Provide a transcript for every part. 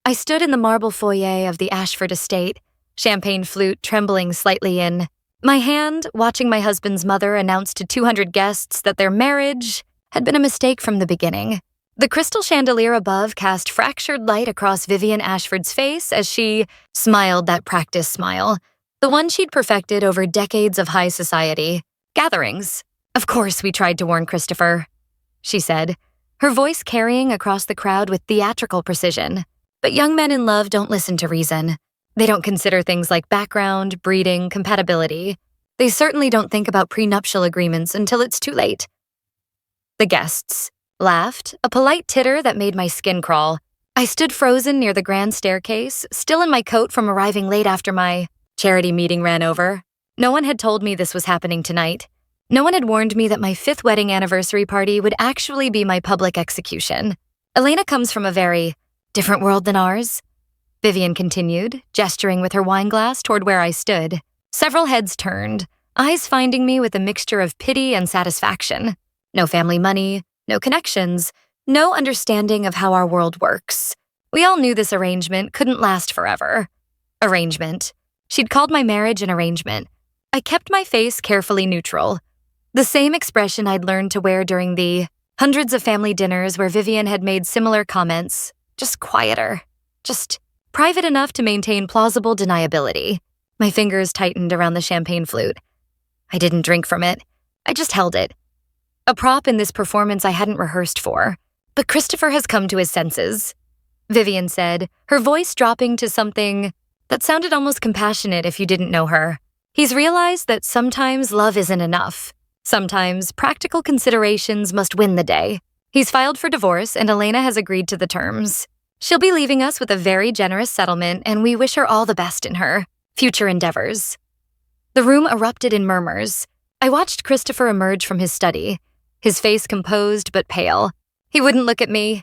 I stood in the marble foyer of the Ashford estate, champagne flute trembling slightly in my hand, watching my husband's mother announce to 200 guests that their marriage had been a mistake from the beginning. The crystal chandelier above cast fractured light across Vivian Ashford's face as she smiled that practice smile, the one she'd perfected over decades of high society gatherings. "Of course we tried to warn Christopher," she said, her voice carrying across the crowd with theatrical precision. "But young men in love don't listen to reason. They don't consider things like background, breeding, compatibility. They certainly don't think about prenuptial agreements until it's too late." The guests laughed, a polite titter that made my skin crawl. I stood frozen near the grand staircase, still in my coat from arriving late after my charity meeting ran over. No one had told me this was happening tonight. No one had warned me that my 5th wedding anniversary party would actually be my public execution. "Elena comes from a very different world than ours," Vivian continued, gesturing with her wineglass toward where I stood. Several heads turned, eyes finding me with a mixture of pity and satisfaction. No family money, no connections, no understanding of how our world works. We all knew this arrangement couldn't last forever. Arrangement. She'd called my marriage an arrangement. I kept my face carefully neutral. The same expression I'd learned to wear during the hundreds of family dinners where Vivian had made similar comments. Just quieter. Just private enough to maintain plausible deniability. My fingers tightened around the champagne flute. I didn't drink from it. I just held it. A prop in this performance I hadn't rehearsed for. "But Christopher has come to his senses," Vivian said, her voice dropping to something that sounded almost compassionate if you didn't know her. "He's realized that sometimes love isn't enough. Sometimes practical considerations must win the day. He's filed for divorce and Elena has agreed to the terms. She'll be leaving us with a very generous settlement and we wish her all the best in her future endeavors." The room erupted in murmurs. I watched Christopher emerge from his study, his face composed but pale. He wouldn't look at me.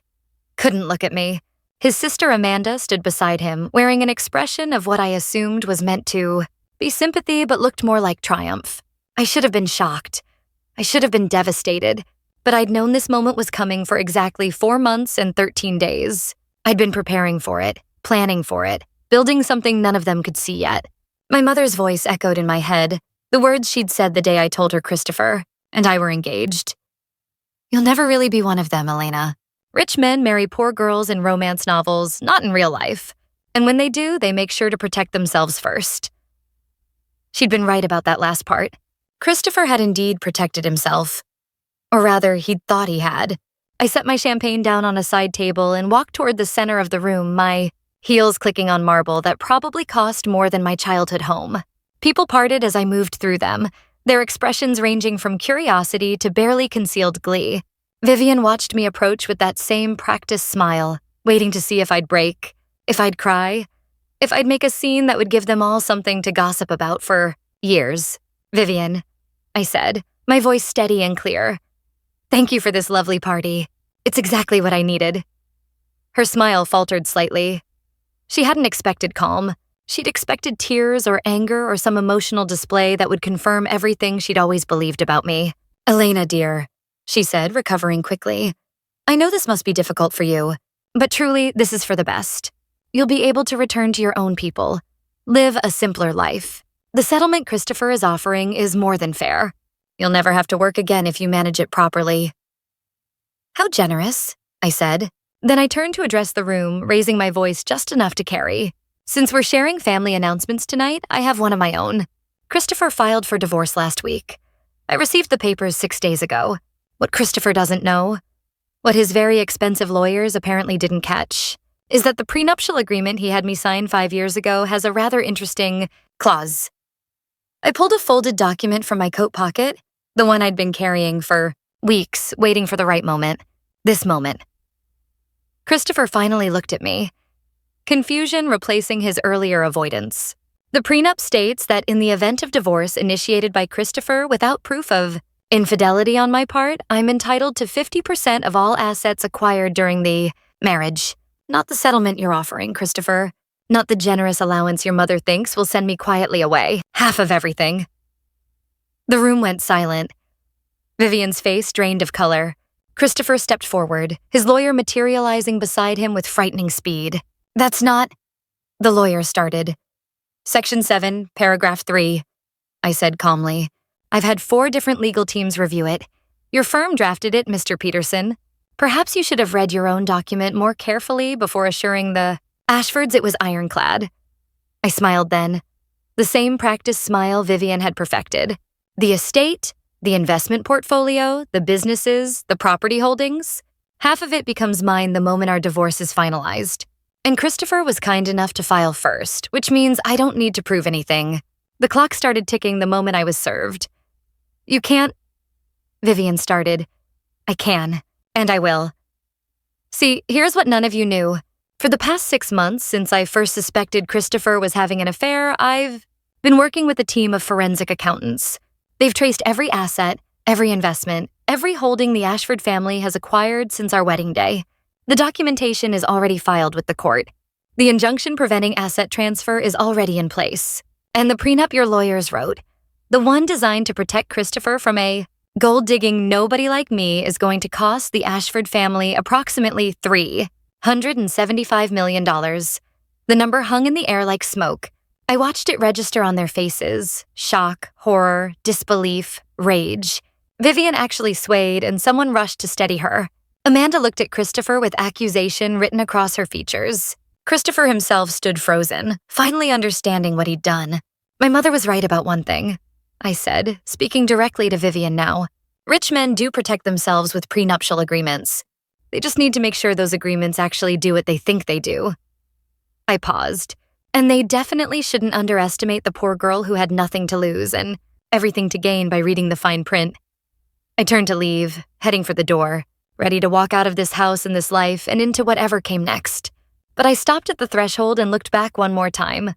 Couldn't look at me. His sister Amanda stood beside him, wearing an expression of what I assumed was meant to be sympathy but looked more like triumph. I should have been shocked. I should have been devastated. But I'd known this moment was coming for exactly 4 months and 13 days. I'd been preparing for it, planning for it, building something none of them could see yet. My mother's voice echoed in my head, the words she'd said the day I told her Christopher and I were engaged. "You'll never really be one of them, Elena. Rich men marry poor girls in romance novels, not in real life. And when they do, they make sure to protect themselves first." She'd been right about that last part. Christopher had indeed protected himself. Or rather, he'd thought he had. I set my champagne down on a side table and walked toward the center of the room, my heels clicking on marble that probably cost more than my childhood home. People parted as I moved through them, their expressions ranging from curiosity to barely concealed glee. Vivian watched me approach with that same practiced smile, waiting to see if I'd break, if I'd cry, if I'd make a scene that would give them all something to gossip about for years. "Vivian," I said, my voice steady and clear. "Thank you for this lovely party. It's exactly what I needed." Her smile faltered slightly. She hadn't expected calm. She'd expected tears or anger or some emotional display that would confirm everything she'd always believed about me. "Elena, dear," she said, recovering quickly. "I know this must be difficult for you, but truly, this is for the best. You'll be able to return to your own people, live a simpler life. The settlement Christopher is offering is more than fair. You'll never have to work again if you manage it properly." "How generous," I said. Then I turned to address the room, raising my voice just enough to carry. "Since we're sharing family announcements tonight, I have one of my own. Christopher filed for divorce last week. I received the papers 6 days ago. What Christopher doesn't know, what his very expensive lawyers apparently didn't catch, is that the prenuptial agreement he had me sign 5 years ago has a rather interesting clause." I pulled a folded document from my coat pocket, the one I'd been carrying for weeks, waiting for the right moment. This moment. Christopher finally looked at me, confusion replacing his earlier avoidance. "The prenup states that in the event of divorce initiated by Christopher without proof of infidelity on my part, I'm entitled to 50% of all assets acquired during the marriage. Not the settlement you're offering, Christopher. Not the generous allowance your mother thinks will send me quietly away. Half of everything." The room went silent. Vivian's face drained of color. Christopher stepped forward, his lawyer materializing beside him with frightening speed. That's not, the lawyer started. Section 7, paragraph 3, I said calmly. I've had 4 different legal teams review it. Your firm drafted it, Mr. Peterson. Perhaps you should have read your own document more carefully before assuring the Ashfords it was ironclad. I smiled then. The same practiced smile Vivian had perfected. The estate, the investment portfolio, the businesses, the property holdings. Half of it becomes mine the moment our divorce is finalized. And Christopher was kind enough to file first, which means I don't need to prove anything. The clock started ticking the moment I was served. You can't, Vivian started. I can, and I will. See, here's what none of you knew. For the past 6 months, since I first suspected Christopher was having an affair, I've been working with a team of forensic accountants. They've traced every asset, every investment, every holding the Ashford family has acquired since our wedding day. The documentation is already filed with the court. The injunction preventing asset transfer is already in place. And the prenup your lawyers wrote, the one designed to protect Christopher from a gold-digging nobody like me, is going to cost the Ashford family approximately $375 million. The number hung in the air like smoke. I watched it register on their faces: shock, horror, disbelief, rage. Vivian actually swayed, and someone rushed to steady her. Amanda looked at Christopher with accusation written across her features. Christopher himself stood frozen, finally understanding what he'd done. My mother was right about one thing, I said, speaking directly to Vivian now. Rich men do protect themselves with prenuptial agreements. They just need to make sure those agreements actually do what they think they do. I paused, and they definitely shouldn't underestimate the poor girl who had nothing to lose and everything to gain by reading the fine print. I turned to leave, heading for the door, ready to walk out of this house and this life and into whatever came next. But I stopped at the threshold and looked back one more time.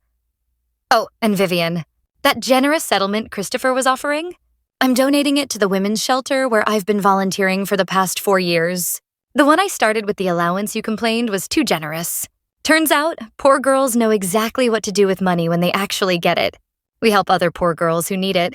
Oh, and Vivian, that generous settlement Christopher was offering? I'm donating it to the women's shelter where I've been volunteering for the past 4 years. The one I started with the allowance you complained was too generous. Turns out, poor girls know exactly what to do with money when they actually get it. We help other poor girls who need it.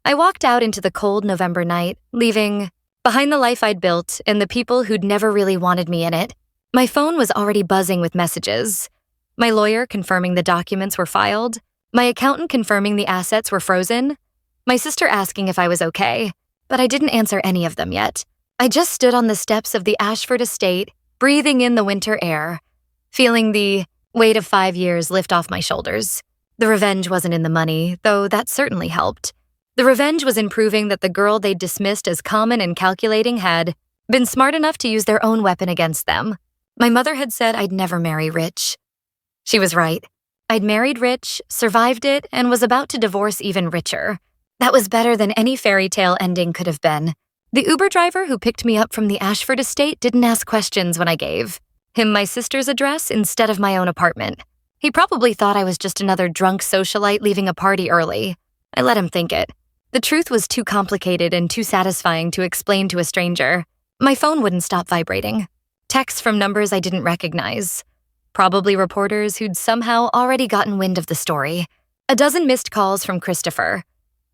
I walked out into the cold November night, leaving behind the life I'd built and the people who'd never really wanted me in it. My phone was already buzzing with messages. My lawyer confirming the documents were filed. My accountant confirming the assets were frozen. My sister asking if I was okay, but I didn't answer any of them yet. I just stood on the steps of the Ashford estate, breathing in the winter air, feeling the weight of 5 years lift off my shoulders. The revenge wasn't in the money, though that certainly helped. The revenge was in proving that the girl they'd dismissed as common and calculating had been smart enough to use their own weapon against them. My mother had said I'd never marry rich. She was right. I'd married rich, survived it, and was about to divorce even richer. That was better than any fairy tale ending could have been. The Uber driver who picked me up from the Ashford estate didn't ask questions when I gave him my sister's address instead of my own apartment. He probably thought I was just another drunk socialite leaving a party early. I let him think it. The truth was too complicated and too satisfying to explain to a stranger. My phone wouldn't stop vibrating. Texts from numbers I didn't recognize. Probably reporters who'd somehow already gotten wind of the story. A dozen missed calls from Christopher.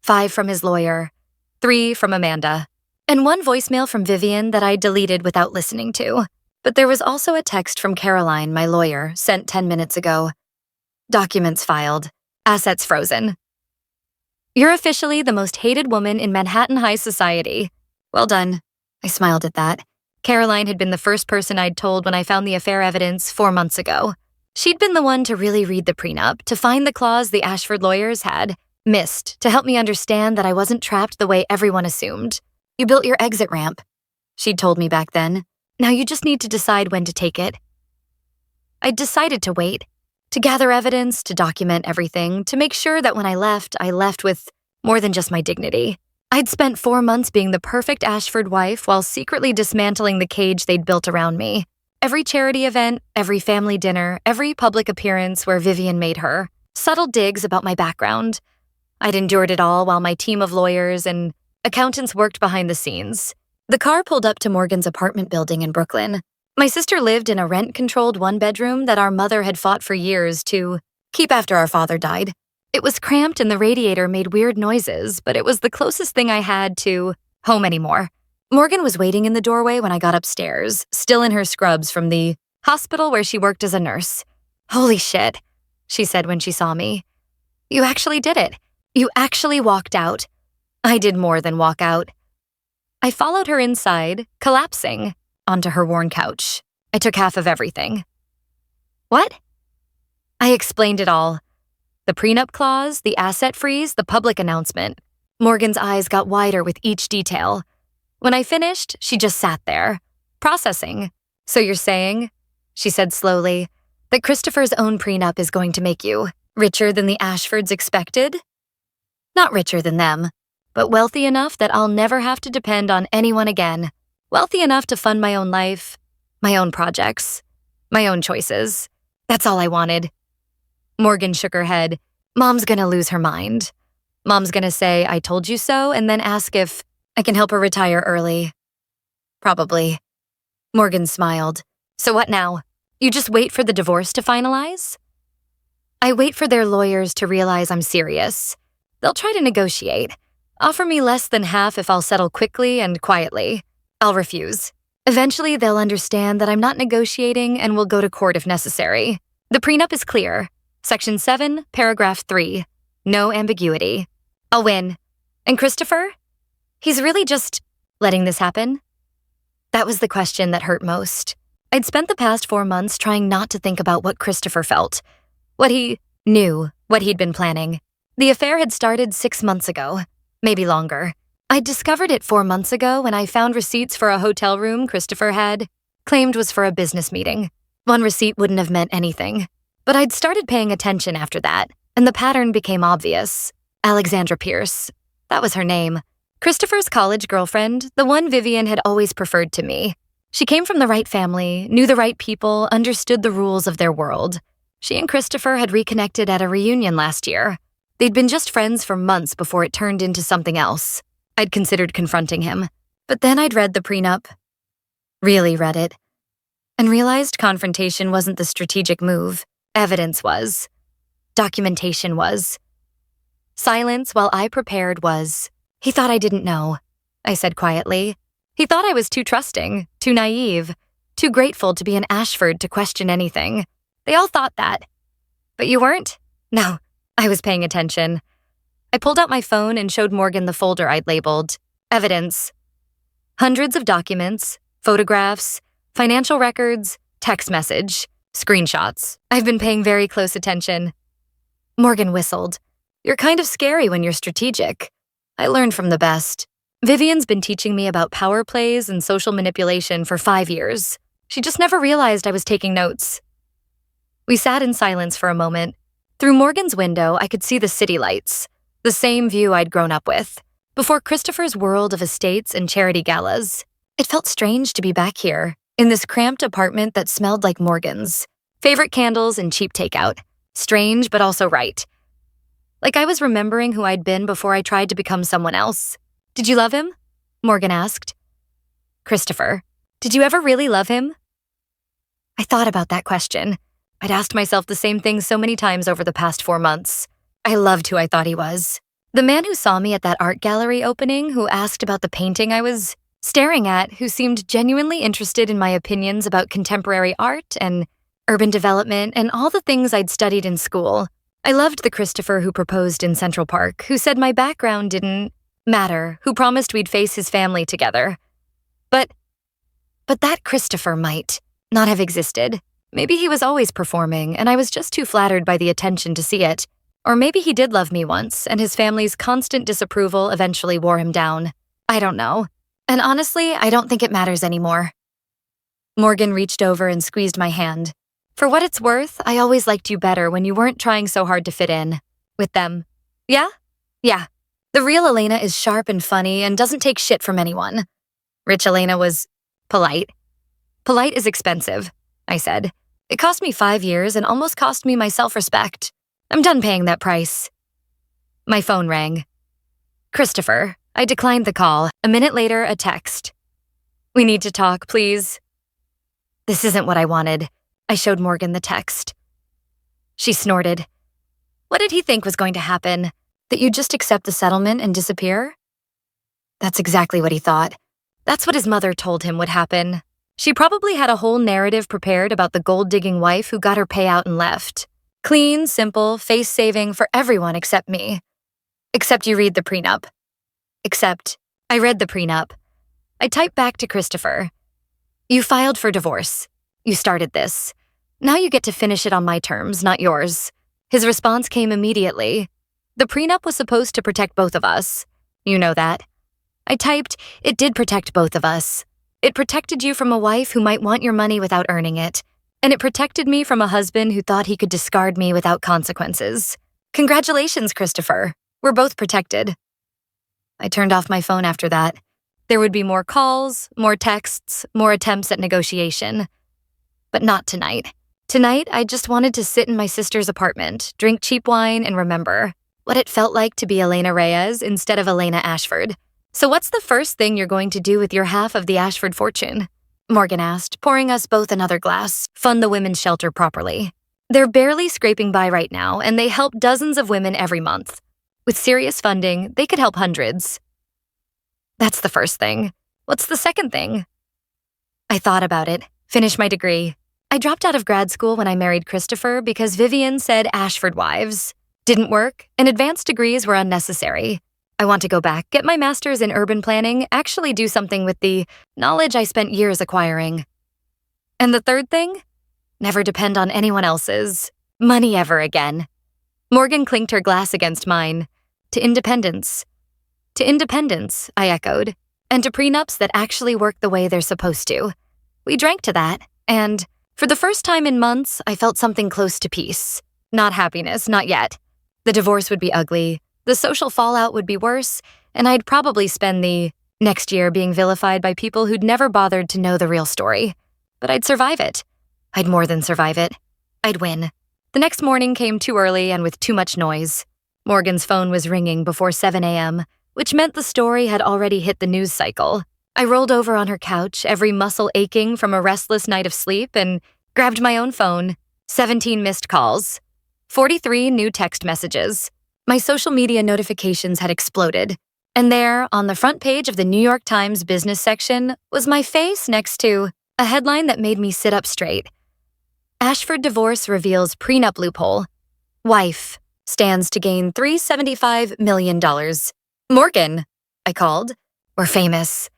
5 from his lawyer. 3 from Amanda. And 1 voicemail from Vivian that I deleted without listening to. But there was also a text from Caroline, my lawyer, sent 10 minutes ago. Documents filed. Assets frozen. You're officially the most hated woman in Manhattan High society. Well done. I smiled at that. Caroline had been the first person I'd told when I found the affair evidence 4 months ago. She'd been the one to really read the prenup, to find the clause the Ashford lawyers had missed, to help me understand that I wasn't trapped the way everyone assumed. You built your exit ramp, she'd told me back then. Now you just need to decide when to take it. I'd decided to wait, to gather evidence, to document everything, to make sure that when I left with more than just my dignity. I'd spent 4 months being the perfect Ashford wife while secretly dismantling the cage they'd built around me. Every charity event, every family dinner, every public appearance where Vivian made her. Subtle digs about my background. I'd endured it all while my team of lawyers and accountants worked behind the scenes. The car pulled up to Morgan's apartment building in Brooklyn. My sister lived in a rent-controlled 1-bedroom that our mother had fought for years to keep after our father died. It was cramped and the radiator made weird noises, but it was the closest thing I had to home anymore. Morgan was waiting in the doorway when I got upstairs, still in her scrubs from the Hospital where she worked as a nurse. Holy shit, she said when she saw me. You actually did it. You actually walked out. I did more than walk out. I followed her inside, collapsing, onto her worn couch. I took half of everything. What? I explained it all. The prenup clause, the asset freeze, the public announcement. Morgan's eyes got wider with each detail. When I finished, she just sat there, processing. So you're saying, she said slowly, that Christopher's own prenup is going to make you richer than the Ashfords expected? Not richer than them, but wealthy enough that I'll never have to depend on anyone again. Wealthy enough to fund my own life, my own projects, my own choices. That's all I wanted. Morgan shook her head. Mom's gonna lose her mind. Mom's gonna say, I told you so, and then ask if I can help her retire early. Probably. Morgan smiled. So what now? You just wait for the divorce to finalize? I wait for their lawyers to realize I'm serious. They'll try to negotiate. Offer me less than half if I'll settle quickly and quietly. I'll refuse. Eventually, they'll understand that I'm not negotiating and will go to court if necessary. The prenup is clear. Section 7, paragraph 3. No ambiguity. I'll win. And Christopher? He's really just letting this happen? That was the question that hurt most. I'd spent the past 4 months trying not to think about what Christopher felt. What he knew, what he'd been planning. The affair had started 6 months ago. Maybe longer. I'd discovered it 4 months ago when I found receipts for a hotel room Christopher had claimed was for a business meeting. One receipt wouldn't have meant anything. But I'd started paying attention after that, and the pattern became obvious. Alexandra Pierce. That was her name. Christopher's college girlfriend, the one Vivian had always preferred to me. She came from the right family, knew the right people, understood the rules of their world. She and Christopher had reconnected at a reunion last year. They'd been just friends for months before it turned into something else. I'd considered confronting him. But then I'd read the prenup. Really read it. And realized confrontation wasn't the strategic move. Evidence was. Documentation was. Silence while I prepared was. He thought I didn't know, I said quietly. He thought I was too trusting, too naive, too grateful to be an Ashford to question anything. They all thought that. But you weren't? No, I was paying attention. I pulled out my phone and showed Morgan the folder I'd labeled. Evidence. Hundreds of documents, photographs, financial records, text message, screenshots. I've been paying very close attention. Morgan whistled. You're kind of scary when you're strategic. I learned from the best. Vivian's been teaching me about power plays and social manipulation for 5 years. She just never realized I was taking notes. We sat in silence for a moment. Through Morgan's window, I could see the city lights, the same view I'd grown up with, before Christopher's world of estates and charity galas. It felt strange to be back here, in this cramped apartment that smelled like Morgan's. Favorite candles and cheap takeout. Strange, but also right. Like I was remembering who I'd been before I tried to become someone else. Did you love him? Morgan asked. Christopher, did you ever really love him? I thought about that question. I'd asked myself the same thing so many times over the past 4 months. I loved who I thought he was. The man who saw me at that art gallery opening, who asked about the painting I was staring at, who seemed genuinely interested in my opinions about contemporary art and urban development and all the things I'd studied in school. I loved the Christopher who proposed in Central Park, who said my background didn't matter, who promised we'd face his family together. But that Christopher might not have existed. Maybe he was always performing, and I was just too flattered by the attention to see it. Or maybe he did love me once, and his family's constant disapproval eventually wore him down. I don't know. And honestly, I don't think it matters anymore. Morgan reached over and squeezed my hand. For what it's worth, I always liked you better when you weren't trying so hard to fit in. With them. Yeah? Yeah. The real Elena is sharp and funny and doesn't take shit from anyone. Rich Elena was polite. Polite is expensive, I said. It cost me 5 years and almost cost me my self-respect. I'm done paying that price. My phone rang. Christopher. I declined the call. A minute later, a text. We need to talk, please. This isn't what I wanted. I showed Morgan the text. She snorted. What did he think was going to happen? That you'd just accept the settlement and disappear? That's exactly what he thought. That's what his mother told him would happen. She probably had a whole narrative prepared about the gold-digging wife who got her payout and left. Clean, simple, face-saving for everyone except me. Except you read the prenup. Except I read the prenup. I typed back to Christopher. You filed for divorce. You started this. Now you get to finish it on my terms, not yours. His response came immediately. The prenup was supposed to protect both of us. You know that. I typed, it did protect both of us. It protected you from a wife who might want your money without earning it. And it protected me from a husband who thought he could discard me without consequences. Congratulations, Christopher. We're both protected. I turned off my phone after that. There would be more calls, more texts, more attempts at negotiation. But not tonight. Tonight, I just wanted to sit in my sister's apartment, drink cheap wine, and remember what it felt like to be Elena Reyes instead of Elena Ashford. So what's the first thing you're going to do with your half of the Ashford fortune? Morgan asked, pouring us both another glass. Fund the women's shelter properly. They're barely scraping by right now, and they help dozens of women every month. With serious funding, they could help hundreds. That's the first thing. What's the second thing? I thought about it. Finish my degree. I dropped out of grad school when I married Christopher because Vivian said Ashford wives. Didn't work, and advanced degrees were unnecessary. I want to go back, get my master's in urban planning, actually do something with the knowledge I spent years acquiring. And the third thing? Never depend on anyone else's money ever again. Morgan clinked her glass against mine. To independence. To independence, I echoed. And to prenups that actually work the way they're supposed to. We drank to that, and for the first time in months, I felt something close to peace. Not happiness, not yet. The divorce would be ugly, the social fallout would be worse, and I'd probably spend the next year being vilified by people who'd never bothered to know the real story. But I'd survive it. I'd more than survive it. I'd win. The next morning came too early and with too much noise. Morgan's phone was ringing before 7 a.m., which meant the story had already hit the news cycle. I rolled over on her couch, every muscle aching from a restless night of sleep, and grabbed my own phone. 17 missed calls. 43 new text messages. My social media notifications had exploded. And there, on the front page of the New York Times business section, was my face next to a headline that made me sit up straight. Ashford divorce reveals prenup loophole. Wife stands to gain $375 million. Morgan, I called. We're famous.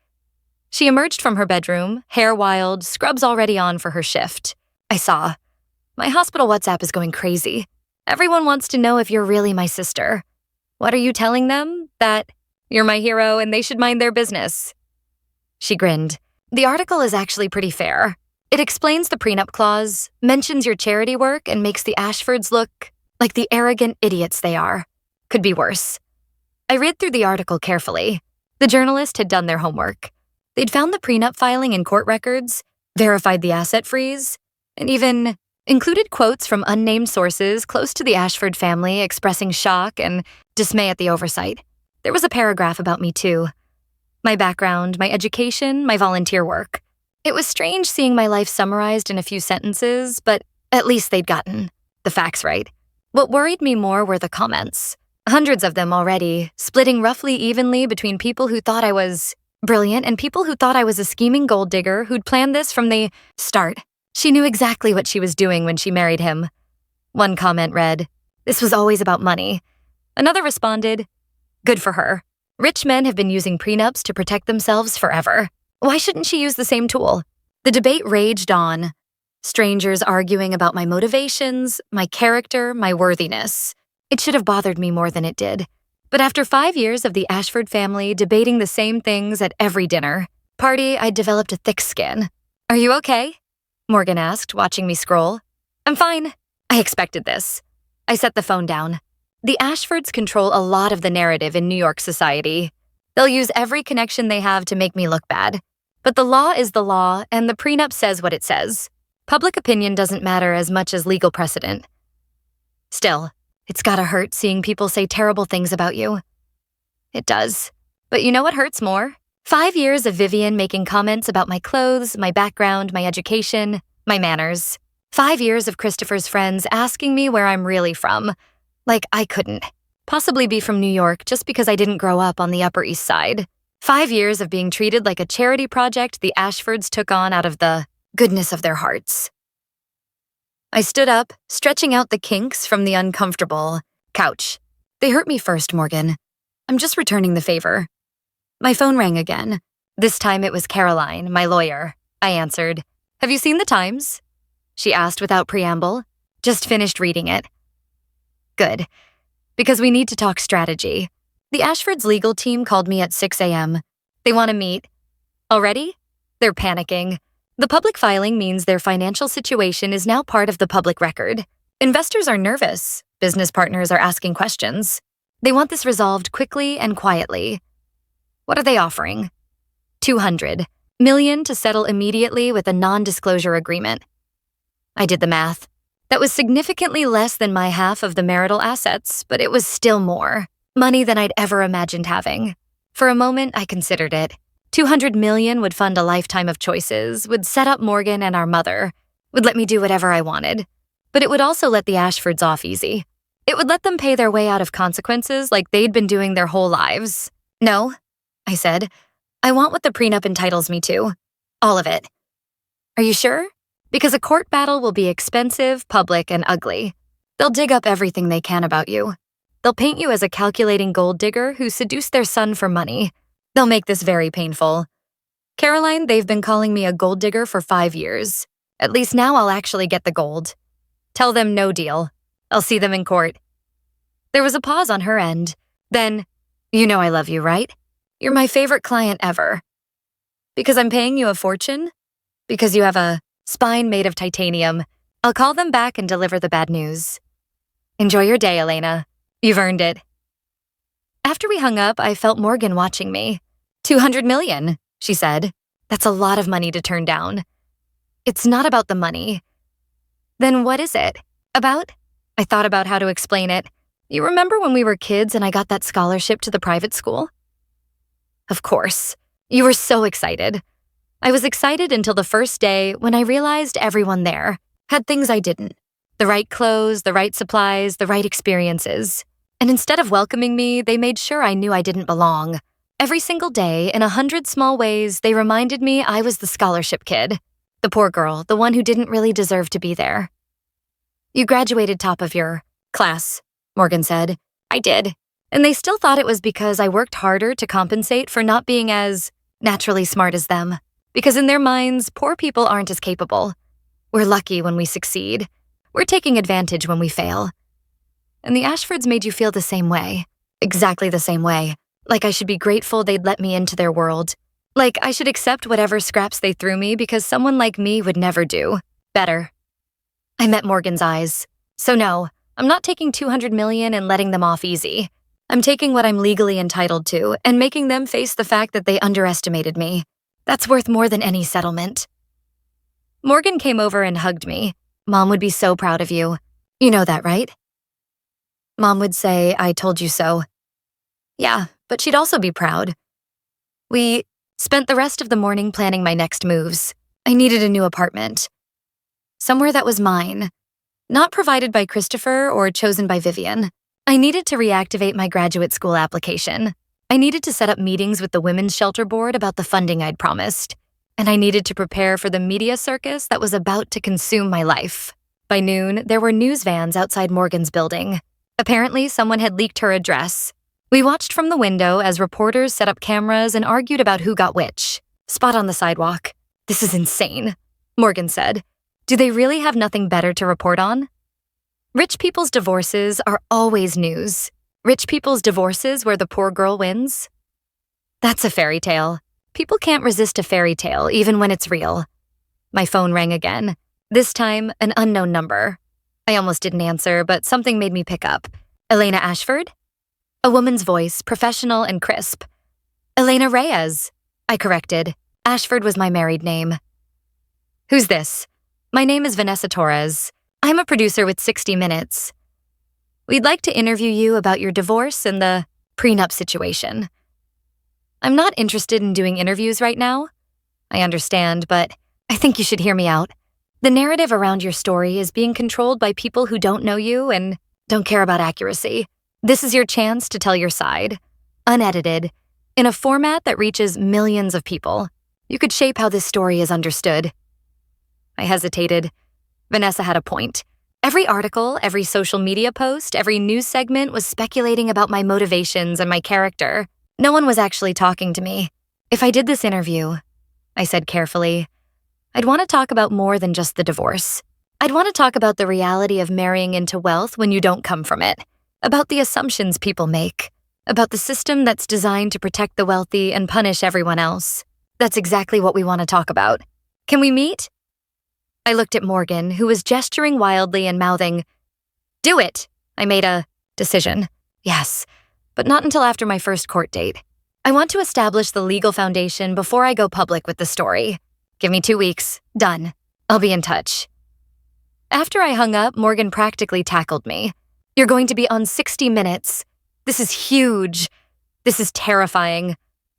She emerged from her bedroom, hair wild, scrubs already on for her shift. I saw. My hospital WhatsApp is going crazy. Everyone wants to know if you're really my sister. What are you telling them? That you're my hero and they should mind their business. She grinned. The article is actually pretty fair. It explains the prenup clause, mentions your charity work, and makes the Ashfords look like the arrogant idiots they are. Could be worse. I read through the article carefully. The journalist had done their homework. They'd found the prenup filing in court records, verified the asset freeze, and even included quotes from unnamed sources close to the Ashford family expressing shock and dismay at the oversight. There was a paragraph about me too. My background, my education, my volunteer work. It was strange seeing my life summarized in a few sentences, but at least they'd gotten the facts right. What worried me more were the comments. Hundreds of them already, splitting roughly evenly between people who thought I was brilliant and people who thought I was a scheming gold digger who'd planned this from the start. She knew exactly what she was doing when she married him. One comment read, "This was always about money." Another responded, "Good for her. Rich men have been using prenups to protect themselves forever. Why shouldn't she use the same tool?" The debate raged on. Strangers arguing about my motivations, my character, my worthiness. It should have bothered me more than it did. But after 5 years of the Ashford family debating the same things at every dinner party, I'd developed a thick skin. "Are you okay?" Morgan asked, watching me scroll. "I'm fine. I expected this." I set the phone down. The Ashfords control a lot of the narrative in New York society. They'll use every connection they have to make me look bad. But the law is the law, and the prenup says what it says. Public opinion doesn't matter as much as legal precedent. Still, it's gotta hurt seeing people say terrible things about you. It does. But you know what hurts more? 5 years of Vivian making comments about my clothes, my background, my education, my manners. 5 years of Christopher's friends asking me where I'm really from. Like I couldn't possibly be from New York just because I didn't grow up on the Upper East Side. 5 years of being treated like a charity project the Ashfords took on out of the goodness of their hearts. I stood up, stretching out the kinks from the uncomfortable couch. They hurt me first, Morgan. I'm just returning the favor. My phone rang again. This time it was Caroline, my lawyer. I answered. Have you seen the Times? She asked without preamble. Just finished reading it. Good. Because we need to talk strategy. The Ashfords legal team called me at 6 a.m. They want to meet. Already? They're panicking. The public filing means their financial situation is now part of the public record. Investors are nervous. Business partners are asking questions. They want this resolved quickly and quietly. What are they offering? $200 million to settle immediately with a non-disclosure agreement. I did the math. That was significantly less than my half of the marital assets, but it was still more. Money than I'd ever imagined having. For a moment, I considered it. $200 million would fund a lifetime of choices, would set up Morgan and our mother, would let me do whatever I wanted. But it would also let the Ashfords off easy. It would let them pay their way out of consequences like they'd been doing their whole lives. No, I said. I want what the prenup entitles me to. All of it. Are you sure? Because a court battle will be expensive, public, and ugly. They'll dig up everything they can about you. They'll paint you as a calculating gold digger who seduced their son for money. They'll make this very painful. Caroline, they've been calling me a gold digger for 5 years. At least now I'll actually get the gold. Tell them no deal. I'll see them in court. There was a pause on her end. Then, you know I love you, right? You're my favorite client ever. Because I'm paying you a fortune? Because you have a spine made of titanium. I'll call them back and deliver the bad news. Enjoy your day, Elena. You've earned it. After we hung up, I felt Morgan watching me. $200 million, she said. That's a lot of money to turn down. It's not about the money. Then what is it? About? I thought about how to explain it. You remember when we were kids and I got that scholarship to the private school? Of course. You were so excited. I was excited until the first day when I realized everyone there had things I didn't. The right clothes, the right supplies, the right experiences. And instead of welcoming me, they made sure I knew I didn't belong. Every single day, in 100 small ways, they reminded me I was the scholarship kid. The poor girl, the one who didn't really deserve to be there. You graduated top of your class, Morgan said. I did. And they still thought it was because I worked harder to compensate for not being as naturally smart as them. Because in their minds, poor people aren't as capable. We're lucky when we succeed. We're taking advantage when we fail. And the Ashfords made you feel the same way. Exactly the same way. Like I should be grateful they'd let me into their world. Like I should accept whatever scraps they threw me because someone like me would never do better. I met Morgan's eyes. So no, I'm not taking $200 million and letting them off easy. I'm taking what I'm legally entitled to and making them face the fact that they underestimated me. That's worth more than any settlement. Morgan came over and hugged me. Mom would be so proud of you. You know that, right? Mom would say, I told you so. Yeah, but she'd also be proud. We spent the rest of the morning planning my next moves. I needed a new apartment. Somewhere that was mine. Not provided by Christopher or chosen by Vivian. I needed to reactivate my graduate school application. I needed to set up meetings with the Women's Shelter Board about the funding I'd promised. And I needed to prepare for the media circus that was about to consume my life. By noon, there were news vans outside Morgan's building. Apparently, someone had leaked her address. We watched from the window as reporters set up cameras and argued about who got which. Spot on the sidewalk. This is insane, Morgan said. Do they really have nothing better to report on? Rich people's divorces are always news. Rich people's divorces where the poor girl wins? That's a fairy tale. People can't resist a fairy tale, even when it's real. My phone rang again. This time, an unknown number. I almost didn't answer, but something made me pick up. Elena Ashford? A woman's voice, professional and crisp. Elena Reyes, I corrected. Ashford was my married name. Who's this? My name is Vanessa Torres. I'm a producer with 60 Minutes. We'd like to interview you about your divorce and the prenup situation. I'm not interested in doing interviews right now. I understand, but I think you should hear me out. The narrative around your story is being controlled by people who don't know you and don't care about accuracy. This is your chance to tell your side. Unedited. in a format that reaches millions of people. You could shape how this story is understood." I hesitated. Vanessa had a point. Every article, every social media post, every news segment was speculating about my motivations and my character. No one was actually talking to me. "If I did this interview," I said carefully, "I'd want to talk about more than just the divorce. I'd want to talk about the reality of marrying into wealth when you don't come from it, about the assumptions people make, about the system that's designed to protect the wealthy and punish everyone else. That's exactly what we want to talk about. Can we meet?" I looked at Morgan, who was gesturing wildly and mouthing, "Do it!" I made a decision. Yes, but not until after my first court date. I want to establish the legal foundation before I go public with the story. Give me 2 weeks. Done. I'll be in touch. After I hung up, Morgan practically tackled me. "You're going to be on 60 Minutes. This is huge. This is terrifying."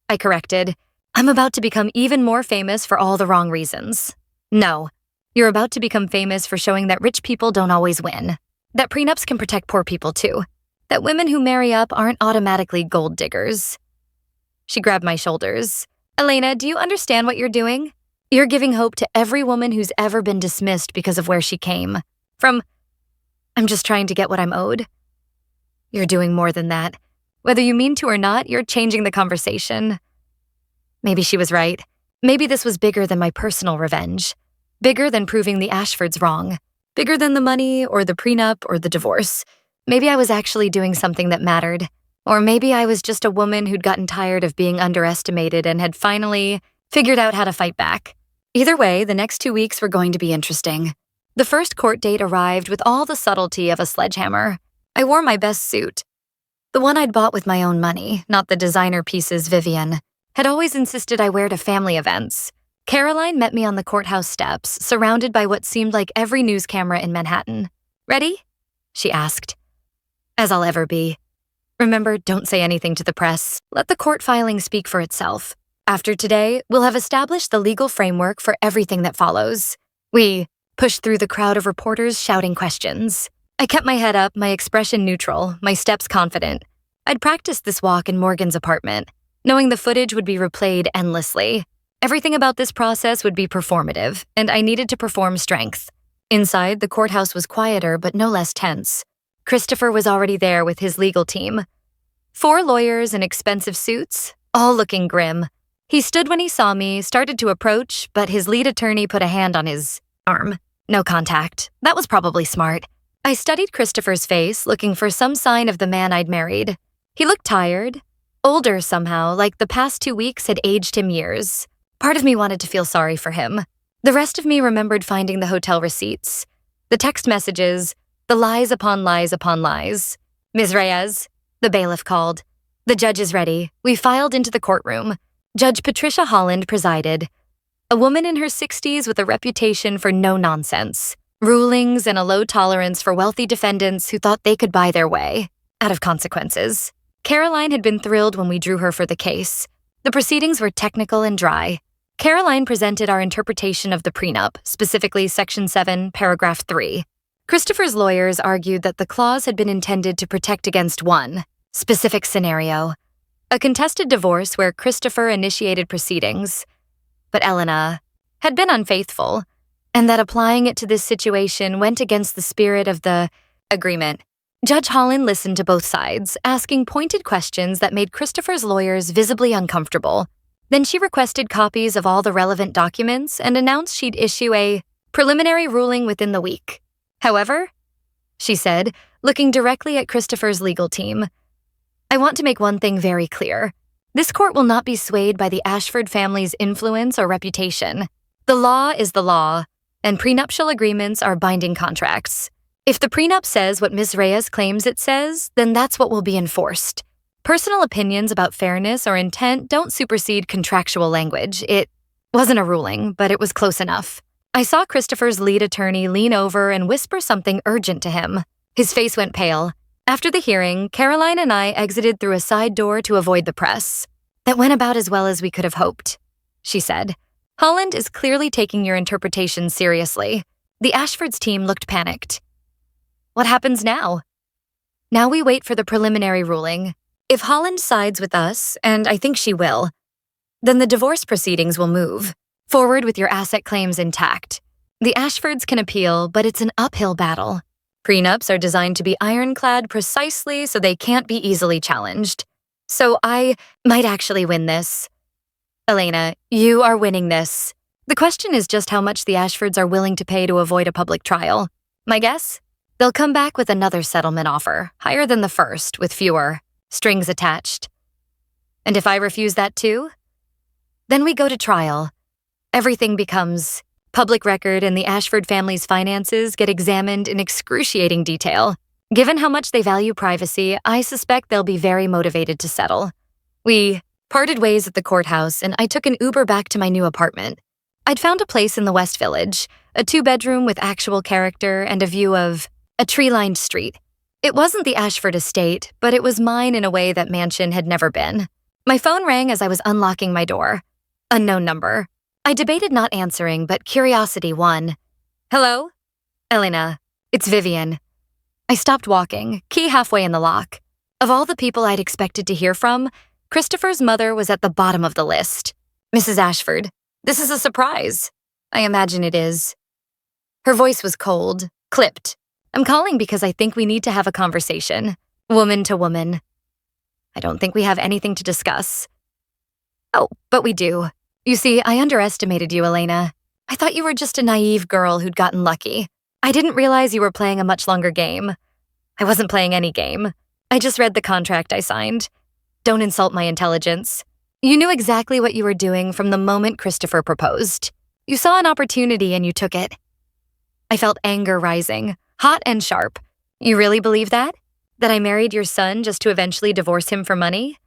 I corrected. "I'm about to become even more famous for all the wrong reasons." "No. You're about to become famous for showing that rich people don't always win. That prenups can protect poor people too. That women who marry up aren't automatically gold diggers." She grabbed my shoulders. "Elena, do you understand what you're doing? You're giving hope to every woman who's ever been dismissed because of where she came. From, 'I'm just trying to get what I'm owed.' You're doing more than that. Whether you mean to or not, you're changing the conversation." Maybe she was right. Maybe this was bigger than my personal revenge. Bigger than proving the Ashfords wrong. Bigger than the money or the prenup or the divorce. Maybe I was actually doing something that mattered. Or maybe I was just a woman who'd gotten tired of being underestimated and had finally figured out how to fight back. Either way, the next 2 weeks were going to be interesting. The first court date arrived with all the subtlety of a sledgehammer. I wore my best suit. The one I'd bought with my own money, not the designer pieces Vivian had always insisted I wear to family events. Caroline met me on the courthouse steps, surrounded by what seemed like every news camera in Manhattan. "Ready?" she asked. "As I'll ever be. Remember, don't say anything to the press. Let the court filing speak for itself. After today, we'll have established the legal framework for everything that follows." We pushed through the crowd of reporters shouting questions. I kept my head up, my expression neutral, my steps confident. I'd practiced this walk in Morgan's apartment, knowing the footage would be replayed endlessly. Everything about this process would be performative, and I needed to perform strength. Inside, the courthouse was quieter but no less tense. Christopher was already there with his legal team. 4 lawyers in expensive suits, all looking grim. He stood when he saw me, started to approach, but his lead attorney put a hand on his arm. No contact. That was probably smart. I studied Christopher's face, looking for some sign of the man I'd married. He looked tired, older somehow, like the past 2 weeks had aged him years. Part of me wanted to feel sorry for him. The rest of me remembered finding the hotel receipts, the text messages, the lies upon lies upon lies. "Ms. Reyes," the bailiff called. "The judge is ready." We filed into the courtroom. Judge Patricia Holland presided. A woman in her 60s with a reputation for no nonsense. Rulings and a low tolerance for wealthy defendants who thought they could buy their way, out of consequences. Caroline had been thrilled when we drew her for the case. The proceedings were technical and dry. Caroline presented our interpretation of the prenup, specifically Section 7, Paragraph 3. Christopher's lawyers argued that the clause had been intended to protect against one specific scenario, a contested divorce where Christopher initiated proceedings, but Elena had been unfaithful, and that applying it to this situation went against the spirit of the agreement. Judge Holland listened to both sides, asking pointed questions that made Christopher's lawyers visibly uncomfortable. Then she requested copies of all the relevant documents and announced she'd issue a preliminary ruling within the week. "However," she said, looking directly at Christopher's legal team, "I want to make one thing very clear. This court will not be swayed by the Ashford family's influence or reputation. The law is the law, and prenuptial agreements are binding contracts. If the prenup says what Ms. Reyes claims it says, then that's what will be enforced. Personal opinions about fairness or intent don't supersede contractual language. It wasn't a ruling, but it was close enough." I saw Christopher's lead attorney lean over and whisper something urgent to him. His face went pale. After the hearing, Caroline and I exited through a side door to avoid the press. "That went about as well as we could have hoped," she said. "Holland is clearly taking your interpretation seriously." The Ashfords team looked panicked. "What happens now?" "Now we wait for the preliminary ruling. If Holland sides with us, and I think she will, then the divorce proceedings will move forward with your asset claims intact. The Ashfords can appeal, but it's an uphill battle. Prenups are designed to be ironclad precisely so they can't be easily challenged. So I might actually win this. Elena, you are winning this. The question is just how much the Ashfords are willing to pay to avoid a public trial. My guess? They'll come back with another settlement offer, higher than the first, with fewer strings attached. And if I refuse that too? Then we go to trial. Everything becomes public record, and the Ashford family's finances get examined in excruciating detail. Given how much they value privacy, I suspect they'll be very motivated to settle. We parted ways at the courthouse, and I took an Uber back to my new apartment. I'd found a place in the West Village, a 2-bedroom with actual character and a view of a tree-lined street. It wasn't the Ashford estate, but it was mine in a way that mansion had never been. My phone rang as I was unlocking my door. Unknown number. I debated not answering, but curiosity won. Hello? Elena. It's Vivian. I stopped walking, key halfway in the lock. Of all the people I'd expected to hear from, Christopher's mother was at the bottom of the list. Mrs. Ashford, this is a surprise. I imagine it is. Her voice was cold, clipped. I'm calling because I think we need to have a conversation, woman to woman. I don't think we have anything to discuss. Oh, but we do. You see, I underestimated you, Elena. I thought you were just a naive girl who'd gotten lucky. I didn't realize you were playing a much longer game. I wasn't playing any game. I just read the contract I signed. Don't insult my intelligence. You knew exactly what you were doing from the moment Christopher proposed. You saw an opportunity and you took it. I felt anger rising, hot and sharp. You really believe that? That I married your son just to eventually divorce him for money?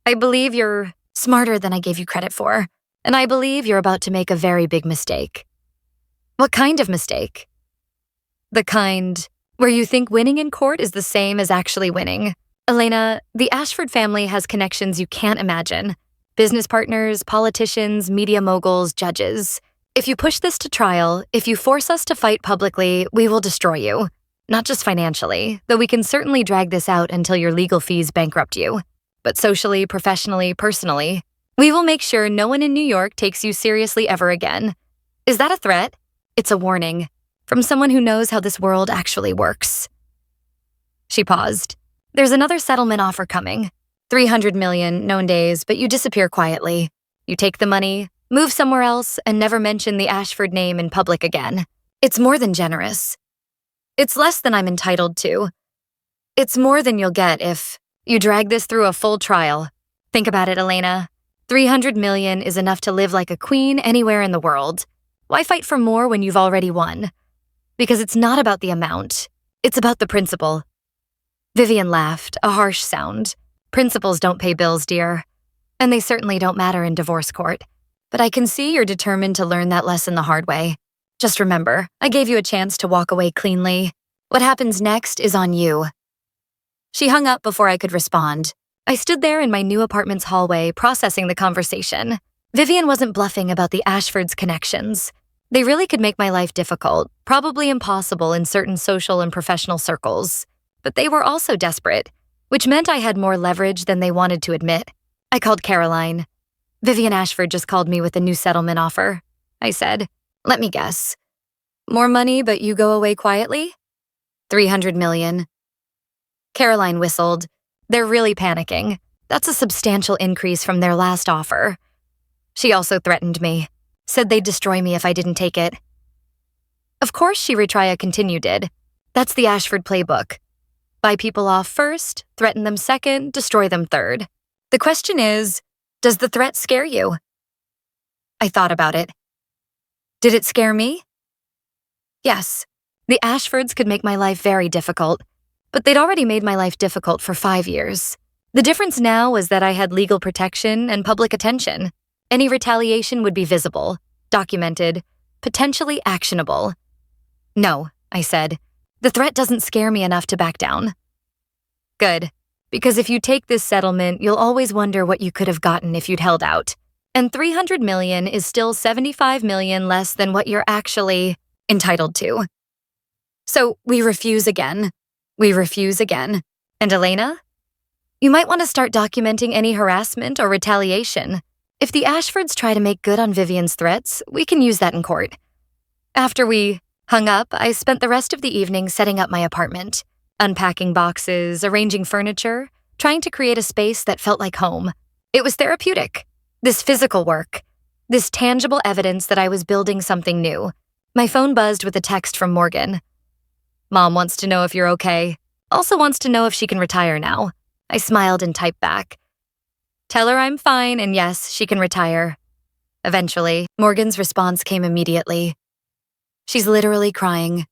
I believe you're smarter than I gave you credit for, and I believe you're about to make a very big mistake. What kind of mistake? The kind where you think winning in court is the same as actually winning. Elena, the Ashford family has connections you can't imagine. Business partners, politicians, media moguls, judges. If you push this to trial, if you force us to fight publicly, we will destroy you. Not just financially, though we can certainly drag this out until your legal fees bankrupt you. But socially, professionally, personally, we will make sure no one in New York takes you seriously ever again. Is that a threat? It's a warning. From someone who knows how this world actually works. She paused. There's another settlement offer coming. $300 million, known days, but you disappear quietly. You take the money, move somewhere else, and never mention the Ashford name in public again. It's more than generous. It's less than I'm entitled to. It's more than you'll get if you drag this through a full trial. Think about it, Elena. $300 million is enough to live like a queen anywhere in the world. Why fight for more when you've already won? Because it's not about the amount. It's about the principle. Vivian laughed, a harsh sound. Principles don't pay bills, dear. And they certainly don't matter in divorce court. But I can see you're determined to learn that lesson the hard way. Just remember, I gave you a chance to walk away cleanly. What happens next is on you. She hung up before I could respond. I stood there in my new apartment's hallway, processing the conversation. Vivian wasn't bluffing about the Ashfords' connections. They really could make my life difficult, probably impossible in certain social and professional circles. But they were also desperate, which meant I had more leverage than they wanted to admit. I called Caroline. Vivian Ashford just called me with a new settlement offer. I said, let me guess. More money, but you go away quietly? $300 million. Caroline whistled. They're really panicking. That's a substantial increase from their last offer. She also threatened me. Said they'd destroy me if I didn't take it. Of course, she retry a continue did. That's the Ashford playbook. Buy people off first, threaten them second, destroy them third. The question is, does the threat scare you? I thought about it. Did it scare me? Yes. The Ashfords could make my life very difficult, but they'd already made my life difficult for 5 years. The difference now was that I had legal protection and public attention. Any retaliation would be visible, documented, potentially actionable. No, I said. The threat doesn't scare me enough to back down. Good, because if you take this settlement, you'll always wonder what you could have gotten if you'd held out. And $300 million is still $75 million less than what you're actually entitled to. So we refuse again. We refuse again. And Elena? You might want to start documenting any harassment or retaliation. If the Ashfords try to make good on Vivian's threats, we can use that in court. After we hung up, I spent the rest of the evening setting up my apartment, unpacking boxes, arranging furniture, trying to create a space that felt like home. It was therapeutic. This physical work, this tangible evidence that I was building something new. My phone buzzed with a text from Morgan. Mom wants to know if you're okay. Also wants to know if she can retire now. I smiled and typed back. Tell her I'm fine and yes, she can retire. Eventually, Morgan's response came immediately. She's literally crying.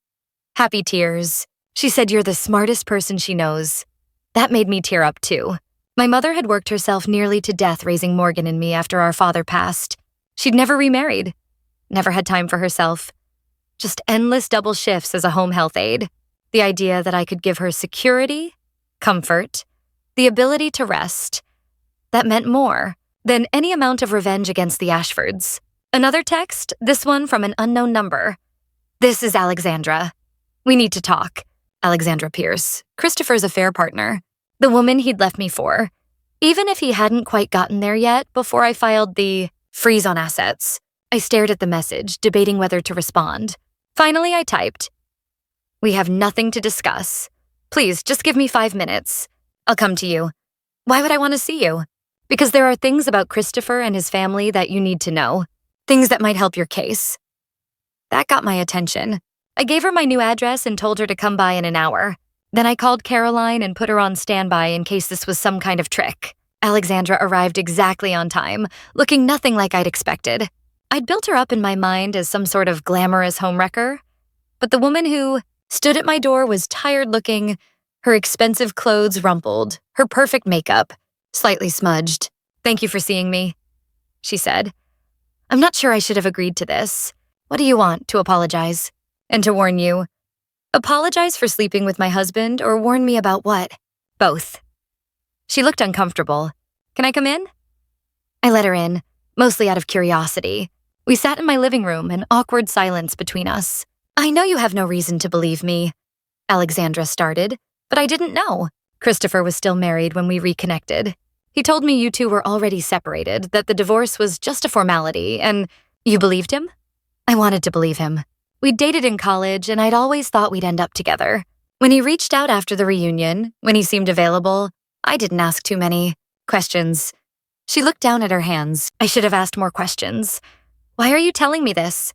Happy tears. She said you're the smartest person she knows. That made me tear up too. My mother had worked herself nearly to death raising Morgan and me after our father passed. She'd never remarried. Never had time for herself. Just endless double shifts as a home health aide. The idea that I could give her security, comfort, the ability to rest. That meant more than any amount of revenge against the Ashfords. Another text, this one from an unknown number. This is Alexandra. We need to talk. Alexandra Pierce, Christopher's affair partner. The woman he'd left me for. Even if he hadn't quite gotten there yet before I filed the freeze on assets. I stared at the message, debating whether to respond. Finally, I typed, we have nothing to discuss. Please, just give me 5 minutes. I'll come to you. Why would I want to see you? Because there are things about Christopher and his family that you need to know. Things that might help your case. That got my attention. I gave her my new address and told her to come by in an hour. Then I called Caroline and put her on standby in case this was some kind of trick. Alexandra arrived exactly on time, looking nothing like I'd expected. I'd built her up in my mind as some sort of glamorous homewrecker. But the woman who stood at my door was tired-looking, her expensive clothes rumpled, her perfect makeup slightly smudged. Thank you for seeing me, she said. I'm not sure I should have agreed to this. What do you want? To apologize? And to warn you? Apologize for sleeping with my husband or warn me about what? Both. She looked uncomfortable. Can I come in? I let her in, mostly out of curiosity. We sat in my living room, an awkward silence between us. I know you have no reason to believe me, Alexandra started, but I didn't know. Christopher was still married when we reconnected. He told me you two were already separated, that the divorce was just a formality, and you believed him? I wanted to believe him. We'd dated in college, and I'd always thought we'd end up together. When he reached out after the reunion, when he seemed available, I didn't ask too many questions. She looked down at her hands. I should have asked more questions. Why are you telling me this?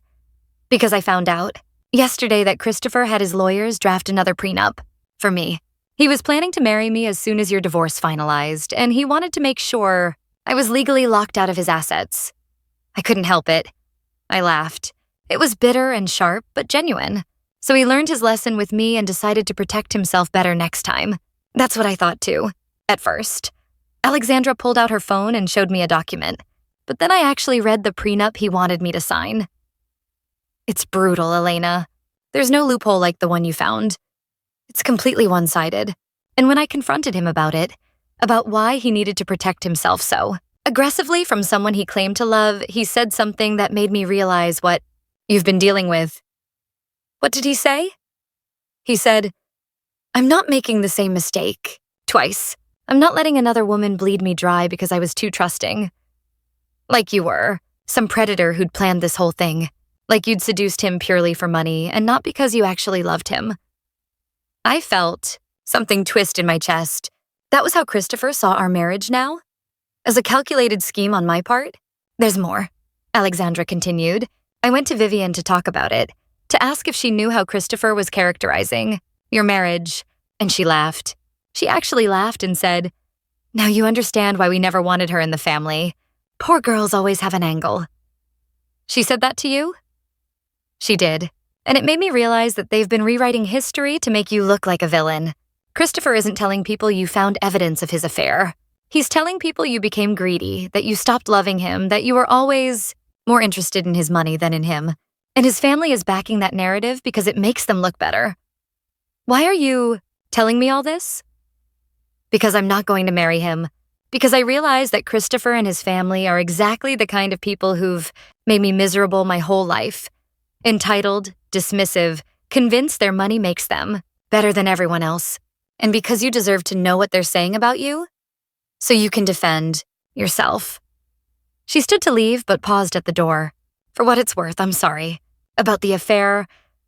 Because I found out yesterday that Christopher had his lawyers draft another prenup for me. He was planning to marry me as soon as your divorce finalized, and he wanted to make sure I was legally locked out of his assets. I couldn't help it. I laughed. It was bitter and sharp, but genuine. So he learned his lesson with me and decided to protect himself better next time. That's what I thought too, at first. Alexandra pulled out her phone and showed me a document. But then I actually read the prenup he wanted me to sign. It's brutal, Elena. There's no loophole like the one you found. It's completely one-sided. And when I confronted him about it, about why he needed to protect himself so aggressively from someone he claimed to love, he said something that made me realize what you've been dealing with. What did he say? He said, I'm not making the same mistake. Twice. I'm not letting another woman bleed me dry because I was too trusting. Like you were. Some predator who'd planned this whole thing. Like you'd seduced him purely for money and not because you actually loved him. I felt something twist in my chest. That was how Christopher saw our marriage now? As a calculated scheme on my part? There's more, Alexandra continued. I went to Vivian to talk about it, to ask if she knew how Christopher was characterizing your marriage, and she laughed. She actually laughed and said, now you understand why we never wanted her in the family. Poor girls always have an angle. She said that to you? She did, and it made me realize that they've been rewriting history to make you look like a villain. Christopher isn't telling people you found evidence of his affair. He's telling people you became greedy, that you stopped loving him, that you were always more interested in his money than in him. And his family is backing that narrative because it makes them look better. Why are you telling me all this? Because I'm not going to marry him. Because I realize that Christopher and his family are exactly the kind of people who've made me miserable my whole life. Entitled, dismissive, convinced their money makes them better than everyone else. And because you deserve to know what they're saying about you, so you can defend yourself. She stood to leave but paused at the door. For what it's worth, I'm sorry. About the affair,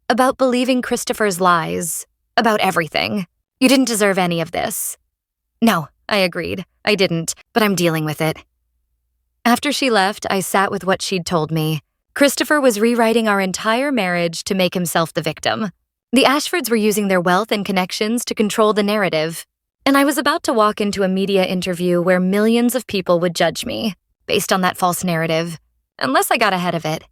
about believing Christopher's lies, about everything. You didn't deserve any of this. No, I agreed. I didn't, but I'm dealing with it. After she left, I sat with what she'd told me. Christopher was rewriting our entire marriage to make himself the victim. The Ashfords were using their wealth and connections to control the narrative. And I was about to walk into a media interview where millions of people would judge me, based on that false narrative, unless I got ahead of it.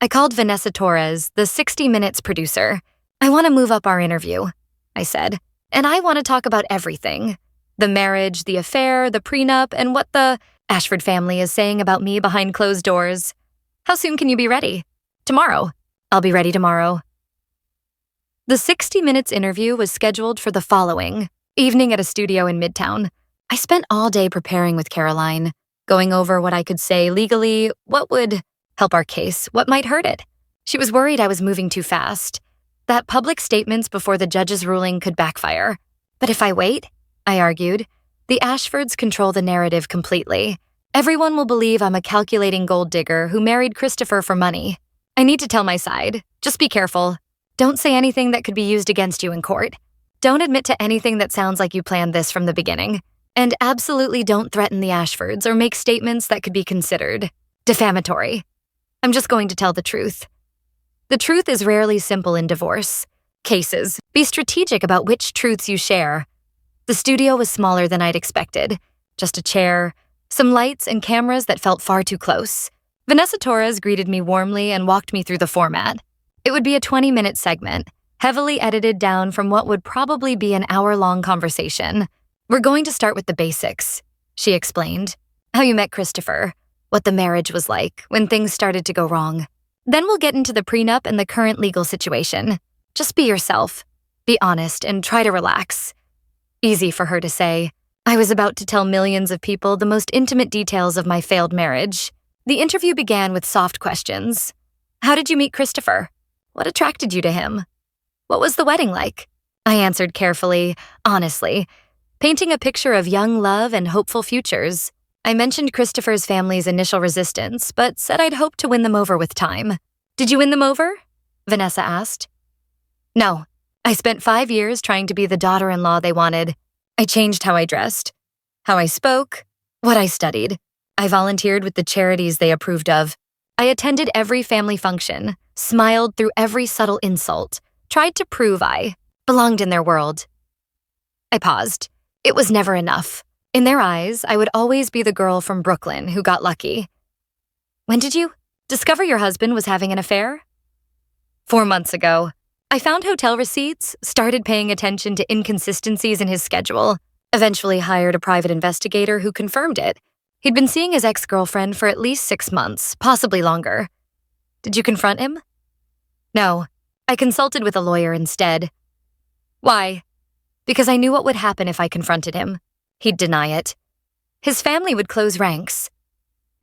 I called Vanessa Torres, the 60 Minutes producer. I want to move up our interview, I said, and I want to talk about everything. The marriage, the affair, the prenup, and what the Ashford family is saying about me behind closed doors. How soon can you be ready? Tomorrow. I'll be ready tomorrow. The 60 Minutes interview was scheduled for the following evening at a studio in Midtown. I spent all day preparing with Caroline, going over what I could say legally, what would help our case, what might hurt it. She was worried I was moving too fast, that public statements before the judge's ruling could backfire. But if I wait, I argued, the Ashfords control the narrative completely. Everyone will believe I'm a calculating gold digger who married Christopher for money. I need to tell my side. Just be careful. Don't say anything that could be used against you in court. Don't admit to anything that sounds like you planned this from the beginning. And absolutely don't threaten the Ashfords or make statements that could be considered defamatory. I'm just going to tell the truth. The truth is rarely simple in divorce cases. Be strategic about which truths you share. The studio was smaller than I'd expected. Just a chair, some lights and cameras that felt far too close. Vanessa Torres greeted me warmly and walked me through the format. It would be a 20-minute segment, heavily edited down from what would probably be an hour-long conversation. We're going to start with the basics, she explained. How you met Christopher, what the marriage was like when things started to go wrong. Then we'll get into the prenup and the current legal situation. Just be yourself. Be honest and try to relax. Easy for her to say. I was about to tell millions of people the most intimate details of my failed marriage. The interview began with soft questions. How did you meet Christopher? What attracted you to him? What was the wedding like? I answered carefully, honestly, painting a picture of young love and hopeful futures. I mentioned Christopher's family's initial resistance, but said I'd hope to win them over with time. Did you win them over? Vanessa asked. No. I spent 5 years trying to be the daughter-in-law they wanted. I changed how I dressed, how I spoke, what I studied. I volunteered with the charities they approved of. I attended every family function, smiled through every subtle insult, tried to prove I belonged in their world. I paused. It was never enough. In their eyes, I would always be the girl from Brooklyn who got lucky. When did you discover your husband was having an affair? 4 months ago. I found hotel receipts, started paying attention to inconsistencies in his schedule, eventually hired a private investigator who confirmed it. He'd been seeing his ex-girlfriend for at least 6 months, possibly longer. Did you confront him? No. I consulted with a lawyer instead. Why? Because I knew what would happen if I confronted him. He'd deny it. His family would close ranks.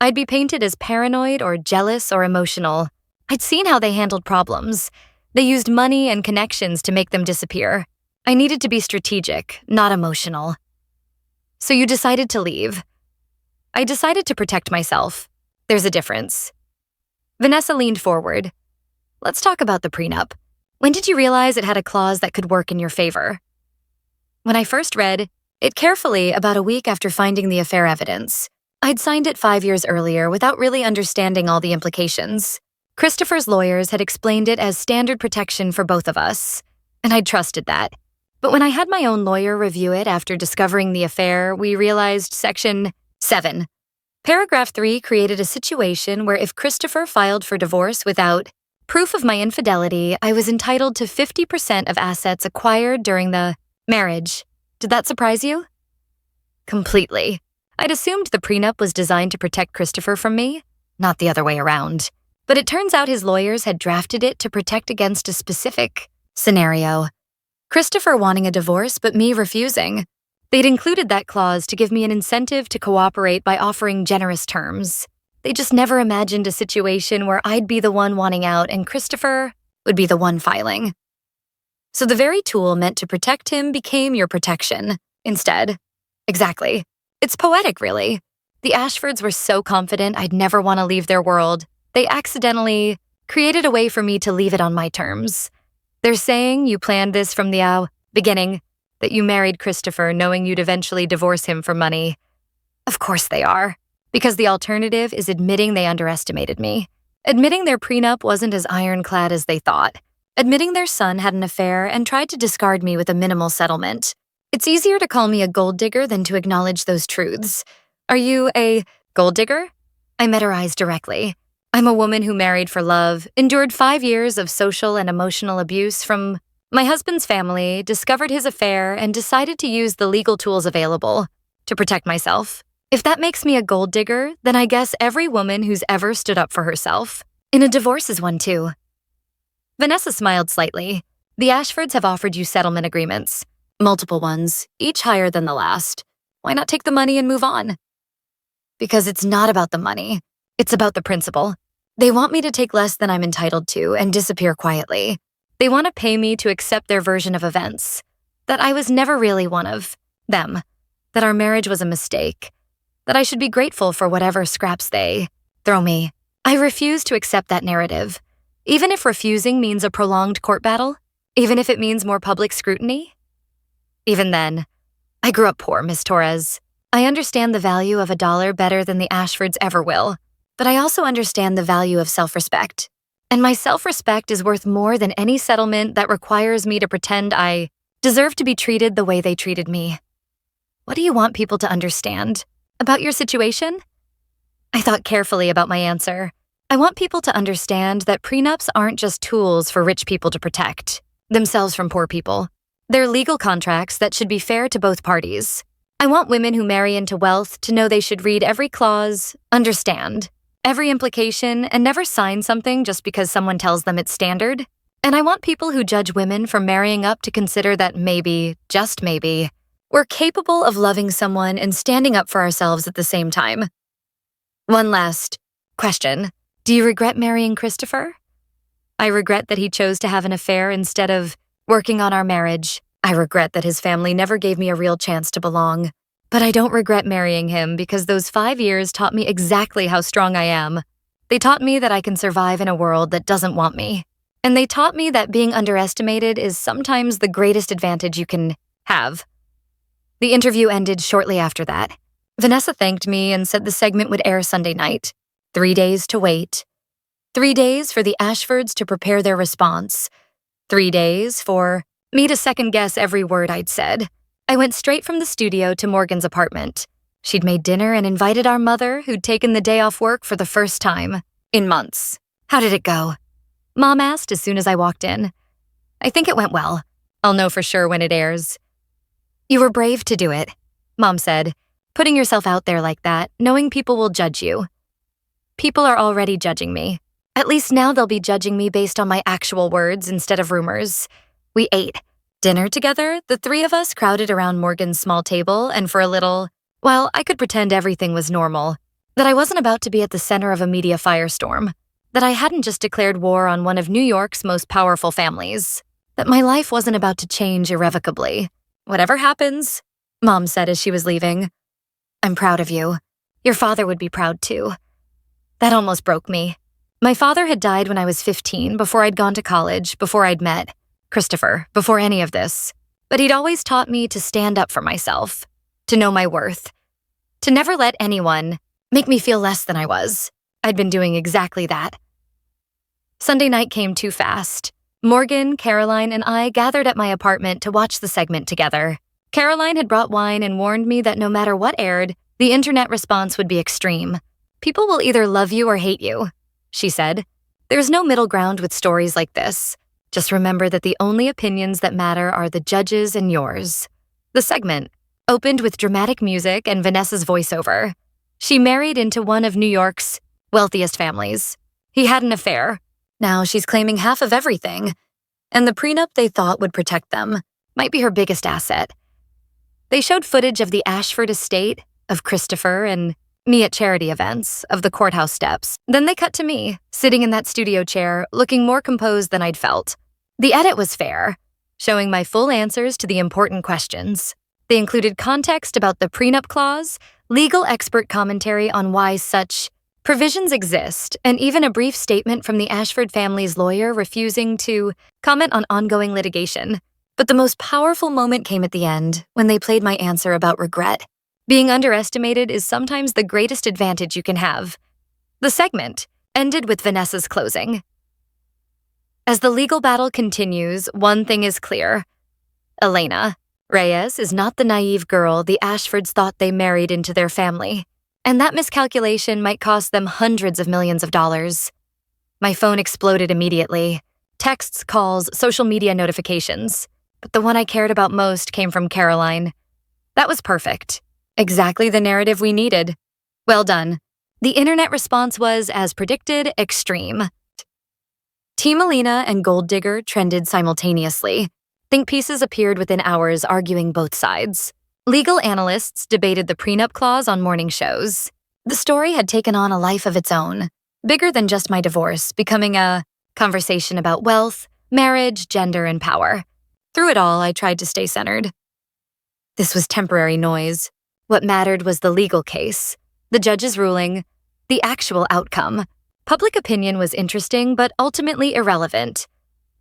I'd be painted as paranoid or jealous or emotional. I'd seen how they handled problems. They used money and connections to make them disappear. I needed to be strategic, not emotional. So you decided to leave. I decided to protect myself. There's a difference. Vanessa leaned forward. Let's talk about the prenup. When did you realize it had a clause that could work in your favor? When I first read it carefully about a week after finding the affair evidence. I'd signed it 5 years earlier without really understanding all the implications. Christopher's lawyers had explained it as standard protection for both of us, and I'd trusted that. But when I had my own lawyer review it after discovering the affair, we realized Section 7. Paragraph 3 created a situation where if Christopher filed for divorce without proof of my infidelity, I was entitled to 50% of assets acquired during the marriage. Did that surprise you? Completely. I'd assumed the prenup was designed to protect Christopher from me, not the other way around. But it turns out his lawyers had drafted it to protect against a specific scenario. Christopher wanting a divorce, but me refusing. They'd included that clause to give me an incentive to cooperate by offering generous terms. They just never imagined a situation where I'd be the one wanting out and Christopher would be the one filing. So the very tool meant to protect him became your protection instead. Exactly. It's poetic, really. The Ashfords were so confident I'd never want to leave their world, they accidentally created a way for me to leave it on my terms. They're saying you planned this from the beginning, that you married Christopher knowing you'd eventually divorce him for money. Of course they are, because the alternative is admitting they underestimated me. Admitting their prenup wasn't as ironclad as they thought. Admitting their son had an affair and tried to discard me with a minimal settlement. It's easier to call me a gold digger than to acknowledge those truths. Are you a gold digger? I met her eyes directly. I'm a woman who married for love, endured 5 years of social and emotional abuse from my husband's family, discovered his affair, and decided to use the legal tools available to protect myself. If that makes me a gold digger, then I guess every woman who's ever stood up for herself in a divorce is one too. Vanessa smiled slightly. The Ashfords have offered you settlement agreements. Multiple ones, each higher than the last. Why not take the money and move on? Because it's not about the money. It's about the principle. They want me to take less than I'm entitled to and disappear quietly. They want to pay me to accept their version of events. That I was never really one of them. That our marriage was a mistake. That I should be grateful for whatever scraps they throw me. I refuse to accept that narrative. Even if refusing means a prolonged court battle. Even if it means more public scrutiny. Even then, I grew up poor, Miss Torres. I understand the value of $1 better than the Ashfords ever will. But I also understand the value of self-respect. And my self-respect is worth more than any settlement that requires me to pretend I deserve to be treated the way they treated me. What do you want people to understand? About your situation? I thought carefully about my answer. I want people to understand that prenups aren't just tools for rich people to protect themselves from poor people. They're legal contracts that should be fair to both parties. I want women who marry into wealth to know they should read every clause, understand every implication, and never sign something just because someone tells them it's standard. And I want people who judge women for marrying up to consider that maybe, just maybe, we're capable of loving someone and standing up for ourselves at the same time. One last question. Do you regret marrying Christopher? I regret that he chose to have an affair instead of working on our marriage. I regret that his family never gave me a real chance to belong. But I don't regret marrying him because those 5 years taught me exactly how strong I am. They taught me that I can survive in a world that doesn't want me. And they taught me that being underestimated is sometimes the greatest advantage you can have. The interview ended shortly after that. Vanessa thanked me and said the segment would air Sunday night. 3 days to wait. 3 days for the Ashfords to prepare their response. 3 days for me to second-guess every word I'd said. I went straight from the studio to Morgan's apartment. She'd made dinner and invited our mother, who'd taken the day off work for the first time in months. How did it go? Mom asked as soon as I walked in. I think it went well. I'll know for sure when it airs. You were brave to do it, Mom said, putting yourself out there like that, knowing people will judge you. People are already judging me. At least now they'll be judging me based on my actual words instead of rumors. We ate dinner together, the 3 of us crowded around Morgan's small table, and for a little, well, I could pretend everything was normal. That I wasn't about to be at the center of a media firestorm. That I hadn't just declared war on one of New York's most powerful families. That my life wasn't about to change irrevocably. Whatever happens, Mom said as she was leaving. I'm proud of you. Your father would be proud too. That almost broke me. My father had died when I was 15, before I'd gone to college, before I'd met Christopher, before any of this. But he'd always taught me to stand up for myself, to know my worth, to never let anyone make me feel less than I was. I'd been doing exactly that. Sunday night came too fast. Morgan, Caroline, and I gathered at my apartment to watch the segment together. Caroline had brought wine and warned me that no matter what aired, the internet response would be extreme. People will either love you or hate you, she said. There's no middle ground with stories like this. Just remember that the only opinions that matter are the judges and yours. The segment opened with dramatic music and Vanessa's voiceover. She married into one of New York's wealthiest families. He had an affair. Now she's claiming half of everything. And the prenup they thought would protect them might be her biggest asset. They showed footage of the Ashford estate, of Christopher, and me at charity events, of the courthouse steps. Then they cut to me, sitting in that studio chair, looking more composed than I'd felt. The edit was fair, showing my full answers to the important questions. They included context about the prenup clause, legal expert commentary on why such provisions exist, and even a brief statement from the Ashford family's lawyer refusing to comment on ongoing litigation. But the most powerful moment came at the end, when they played my answer about regret. Being underestimated is sometimes the greatest advantage you can have. The segment ended with Vanessa's closing. As the legal battle continues, one thing is clear. Elena Reyes is not the naive girl the Ashfords thought they married into their family, and that miscalculation might cost them hundreds of millions of dollars. My phone exploded immediately. Texts, calls, social media notifications. But the one I cared about most came from Caroline. That was perfect. Exactly the narrative we needed. Well done. The internet response was, as predicted, extreme. Team Elena and Gold Digger trended simultaneously. Think pieces appeared within hours arguing both sides. Legal analysts debated the prenup clause on morning shows. The story had taken on a life of its own, bigger than just my divorce, becoming a conversation about wealth, marriage, gender, and power. Through it all, I tried to stay centered. This was temporary noise. What mattered was the legal case, the judge's ruling, the actual outcome. Public opinion was interesting, but ultimately irrelevant.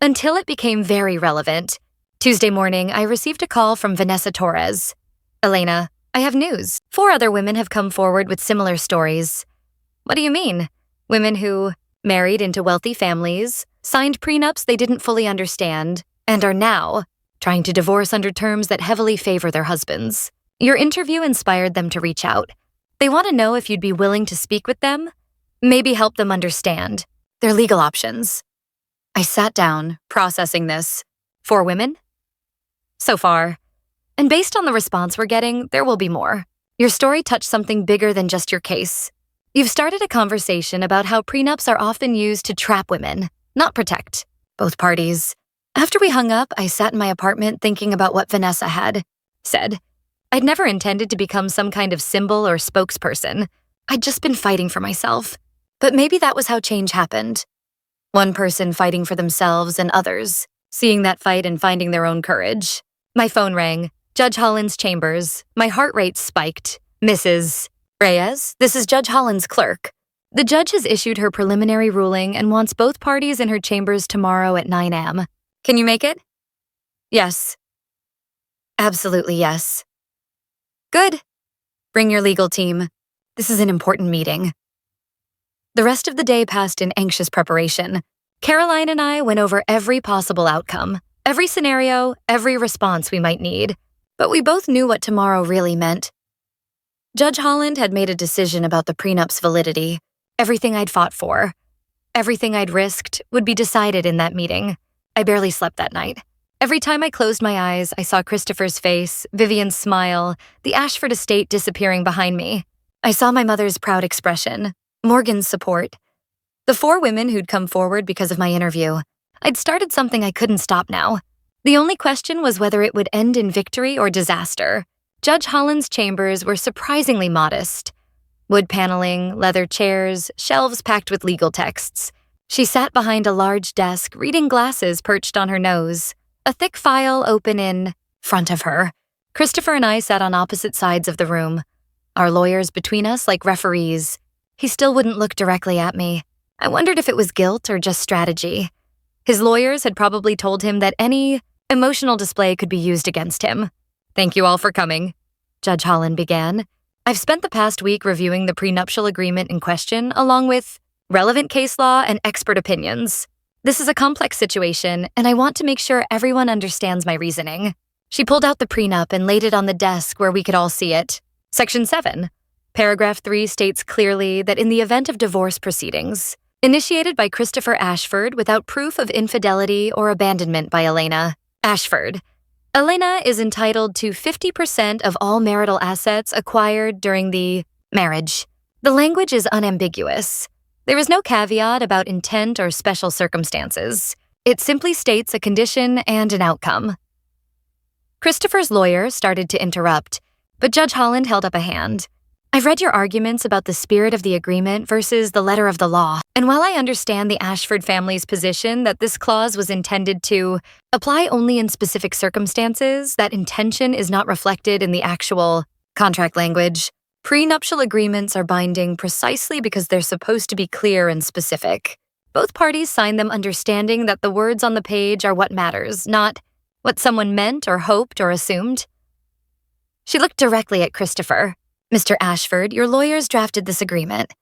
Until it became very relevant. Tuesday morning, I received a call from Vanessa Torres. Elena, I have news. 4 other women have come forward with similar stories. What do you mean? Women who married into wealthy families, signed prenups they didn't fully understand, and are now trying to divorce under terms that heavily favor their husbands. Your interview inspired them to reach out. They want to know if you'd be willing to speak with them, maybe help them understand their legal options. I sat down, processing this. 4 women? So far. And based on the response we're getting, there will be more. Your story touched something bigger than just your case. You've started a conversation about how prenups are often used to trap women, not protect both parties. After we hung up, I sat in my apartment thinking about what Vanessa had said. I'd never intended to become some kind of symbol or spokesperson. I'd just been fighting for myself. But maybe that was how change happened. One person fighting for themselves and others, seeing that fight and finding their own courage. My phone rang. Judge Holland's chambers. My heart rate spiked. Mrs. Reyes, this is Judge Holland's clerk. The judge has issued her preliminary ruling and wants both parties in her chambers tomorrow at 9 a.m. Can you make it? Yes. Absolutely yes. Good. Bring your legal team. This is an important meeting. The rest of the day passed in anxious preparation. Caroline and I went over every possible outcome, every scenario, every response we might need. But we both knew what tomorrow really meant. Judge Holland had made a decision about the prenup's validity. Everything I'd fought for, everything I'd risked, would be decided in that meeting. I barely slept that night. Every time I closed my eyes, I saw Christopher's face, Vivian's smile, the Ashford estate disappearing behind me. I saw my mother's proud expression, Morgan's support. The 4 women who'd come forward because of my interview. I'd started something I couldn't stop now. The only question was whether it would end in victory or disaster. Judge Holland's chambers were surprisingly modest. Wood paneling, leather chairs, shelves packed with legal texts. She sat behind a large desk, reading glasses perched on her nose, a thick file open in front of her. Christopher and I sat on opposite sides of the room, our lawyers between us like referees. He still wouldn't look directly at me. I wondered if it was guilt or just strategy. His lawyers had probably told him that any emotional display could be used against him. Thank you all for coming, Judge Holland began. I've spent the past week reviewing the prenuptial agreement in question, along with relevant case law and expert opinions. This is a complex situation, and I want to make sure everyone understands my reasoning. She pulled out the prenup and laid it on the desk where we could all see it. Section 7. Paragraph 3 states clearly that in the event of divorce proceedings, initiated by Christopher Ashford without proof of infidelity or abandonment by Elena Ashford, Elena is entitled to 50% of all marital assets acquired during the marriage. The language is unambiguous. There is no caveat about intent or special circumstances. It simply states a condition and an outcome. Christopher's lawyer started to interrupt, but Judge Holland held up a hand. I've read your arguments about the spirit of the agreement versus the letter of the law, and while I understand the Ashford family's position that this clause was intended to apply only in specific circumstances, that intention is not reflected in the actual contract language. Prenuptial agreements are binding precisely because they're supposed to be clear and specific. Both parties sign them understanding that the words on the page are what matters, not what someone meant or hoped or assumed. She looked directly at Christopher. Mr. Ashford, your lawyers drafted this agreement.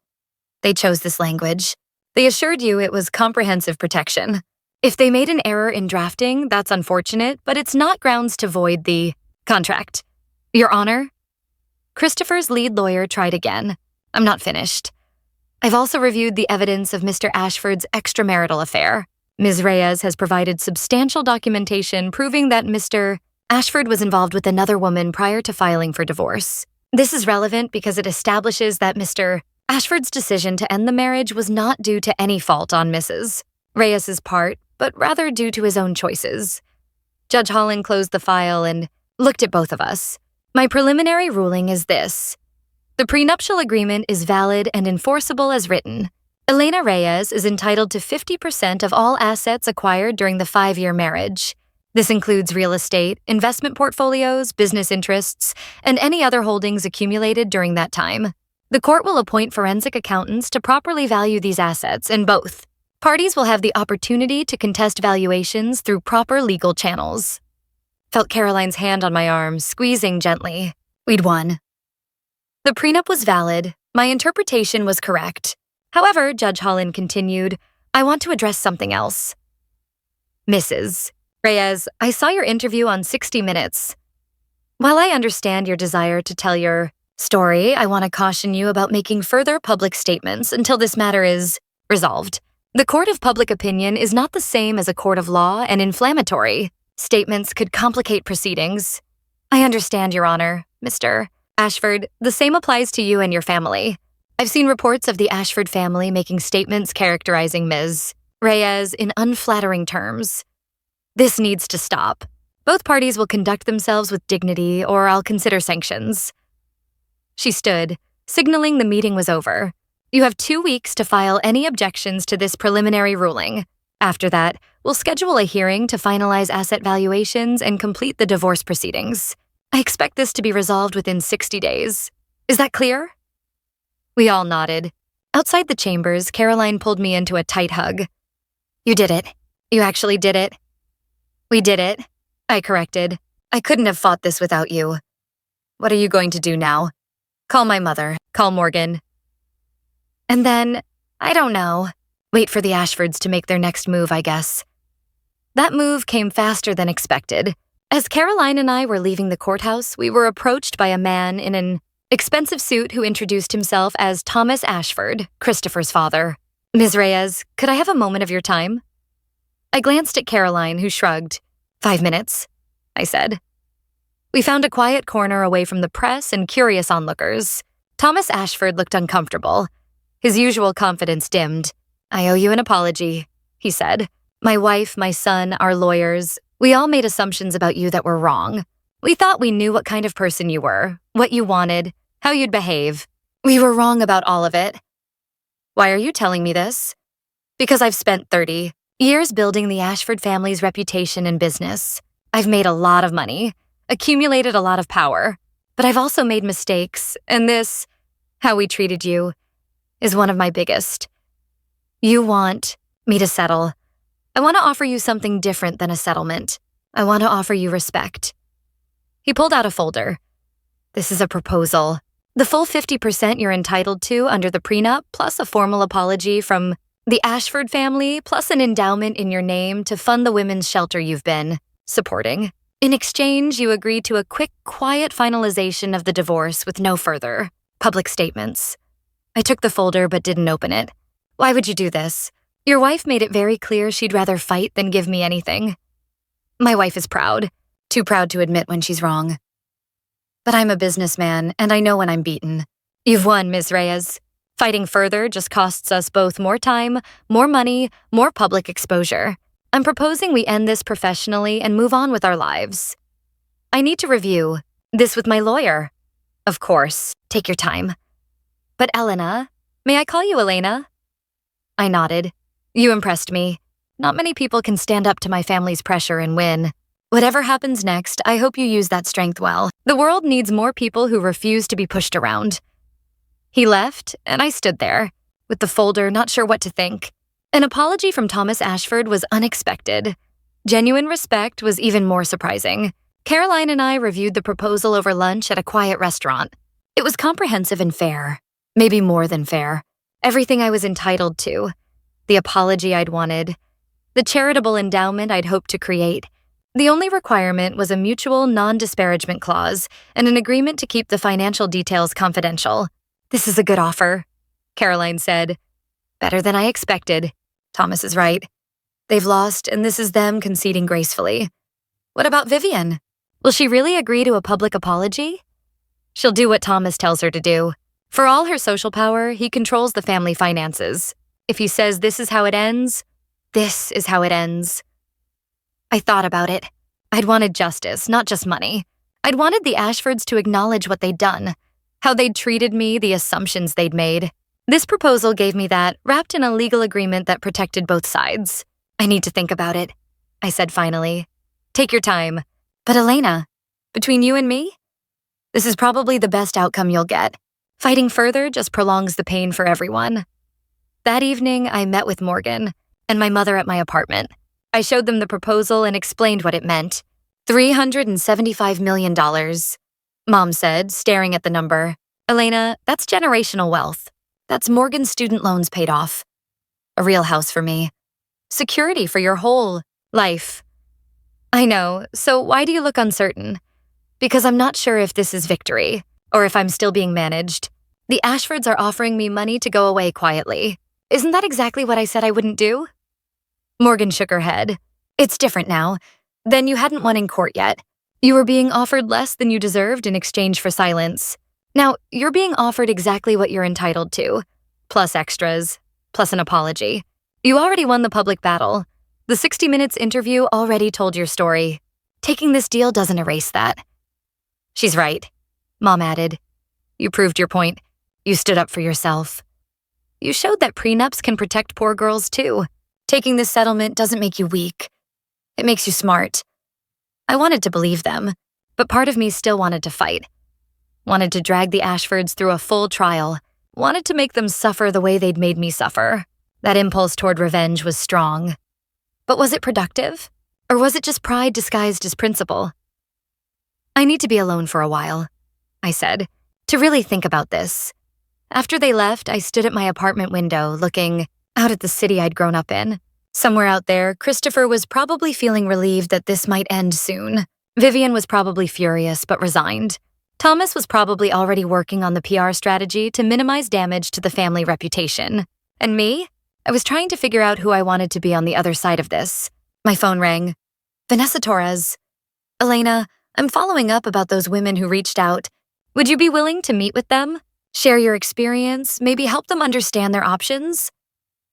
They chose this language. They assured you it was comprehensive protection. If they made an error in drafting, that's unfortunate, but it's not grounds to void the contract. Your Honor? Christopher's lead lawyer tried again. I'm not finished. I've also reviewed the evidence of Mr. Ashford's extramarital affair. Ms. Reyes has provided substantial documentation proving that Mr. Ashford was involved with another woman prior to filing for divorce. This is relevant because it establishes that Mr. Ashford's decision to end the marriage was not due to any fault on Mrs. Reyes's part, but rather due to his own choices. Judge Holland closed the file and looked at both of us. My preliminary ruling is this. The prenuptial agreement is valid and enforceable as written. Elena Reyes is entitled to 50% of all assets acquired during the 5-year marriage. This includes real estate, investment portfolios, business interests, and any other holdings accumulated during that time. The court will appoint forensic accountants to properly value these assets, and both parties will have the opportunity to contest valuations through proper legal channels. Felt Caroline's hand on my arm, squeezing gently. We'd won. The prenup was valid. My interpretation was correct. However, Judge Holland continued, I want to address something else. Mrs. Reyes, I saw your interview on 60 Minutes. While I understand your desire to tell your story, I want to caution you about making further public statements until this matter is resolved. The court of public opinion is not the same as a court of law and inflammatory. Statements could complicate proceedings. I understand, Your Honor, Mr. Ashford. The same applies to you and your family. I've seen reports of the Ashford family making statements characterizing Ms. Reyes in unflattering terms. This needs to stop. Both parties will conduct themselves with dignity, or I'll consider sanctions. She stood, signaling the meeting was over. You have 2 weeks to file any objections to this preliminary ruling. After that, we'll schedule a hearing to finalize asset valuations and complete the divorce proceedings. I expect this to be resolved within 60 days. Is that clear? We all nodded. Outside the chambers, Caroline pulled me into a tight hug. You did it. You actually did it. We did it, I corrected. I couldn't have fought this without you. What are you going to do now? Call my mother. Call Morgan. And then, I don't know. Wait for the Ashfords to make their next move, I guess. That move came faster than expected. As Caroline and I were leaving the courthouse, we were approached by a man in an expensive suit who introduced himself as Thomas Ashford, Christopher's father. Ms. Reyes, could I have a moment of your time? I glanced at Caroline, who shrugged. 5 minutes, I said. We found a quiet corner away from the press and curious onlookers. Thomas Ashford looked uncomfortable. His usual confidence dimmed. I owe you an apology, he said. My wife, my son, our lawyers, we all made assumptions about you that were wrong. We thought we knew what kind of person you were, what you wanted, how you'd behave. We were wrong about all of it. Why are you telling me this? Because I've spent 30 years building the Ashford family's reputation and business. I've made a lot of money, accumulated a lot of power, but I've also made mistakes, and this, how we treated you, is one of my biggest. You want me to settle. I want to offer you something different than a settlement. I want to offer you respect. He pulled out a folder. This is a proposal. The full 50% you're entitled to under the prenup, plus a formal apology from the Ashford family, plus an endowment in your name to fund the women's shelter you've been supporting. In exchange, you agree to a quick, quiet finalization of the divorce with no further public statements. I took the folder but didn't open it. Why would you do this? Your wife made it very clear she'd rather fight than give me anything. My wife is proud, too proud to admit when she's wrong. But I'm a businessman, and I know when I'm beaten. You've won, Ms. Reyes. Fighting further just costs us both more time, more money, more public exposure. I'm proposing we end this professionally and move on with our lives. I need to review this with my lawyer. Of course, take your time. But Elena, may I call you Elena? I nodded. You impressed me. Not many people can stand up to my family's pressure and win. Whatever happens next, I hope you use that strength well. The world needs more people who refuse to be pushed around. He left, and I stood there, with the folder, not sure what to think. An apology from Thomas Ashford was unexpected. Genuine respect was even more surprising. Caroline and I reviewed the proposal over lunch at a quiet restaurant. It was comprehensive and fair. Maybe more than fair. Everything I was entitled to. The apology I'd wanted. The charitable endowment I'd hoped to create. The only requirement was a mutual non-disparagement clause and an agreement to keep the financial details confidential. This is a good offer, Caroline said. Better than I expected. Thomas is right. They've lost, and this is them conceding gracefully. What about Vivian? Will she really agree to a public apology? She'll do what Thomas tells her to do. For all her social power, he controls the family finances. If he says this is how it ends, this is how it ends. I thought about it. I'd wanted justice, not just money. I'd wanted the Ashfords to acknowledge what they'd done, how they'd treated me, the assumptions they'd made. This proposal gave me that, wrapped in a legal agreement that protected both sides. I need to think about it, I said finally. Take your time. But Elena, between you and me, this is probably the best outcome you'll get. Fighting further just prolongs the pain for everyone. That evening, I met with Morgan and my mother at my apartment. I showed them the proposal and explained what it meant. $375 million, Mom said, staring at the number. Elena, that's generational wealth. That's Morgan's student loans paid off. A real house for me. Security for your whole life. I know, so why do you look uncertain? Because I'm not sure if this is victory, or if I'm still being managed. The Ashfords are offering me money to go away quietly. Isn't that exactly what I said I wouldn't do? Morgan shook her head. It's different now. Then you hadn't won in court yet. You were being offered less than you deserved in exchange for silence. Now, you're being offered exactly what you're entitled to, plus extras, plus an apology. You already won the public battle. The 60 Minutes interview already told your story. Taking this deal doesn't erase that. She's right, Mom added. You proved your point. You stood up for yourself. You showed that prenups can protect poor girls too. Taking this settlement doesn't make you weak. It makes you smart. I wanted to believe them, but part of me still wanted to fight. Wanted to drag the Ashfords through a full trial. Wanted to make them suffer the way they'd made me suffer. That impulse toward revenge was strong. But was it productive? Or was it just pride disguised as principle? I need to be alone for a while, I said, to really think about this. After they left, I stood at my apartment window, looking out at the city I'd grown up in. Somewhere out there, Christopher was probably feeling relieved that this might end soon. Vivian was probably furious but resigned. Thomas was probably already working on the PR strategy to minimize damage to the family reputation. And me? I was trying to figure out who I wanted to be on the other side of this. My phone rang. Vanessa Torres. Elena, I'm following up about those women who reached out. Would you be willing to meet with them? Share your experience, maybe help them understand their options?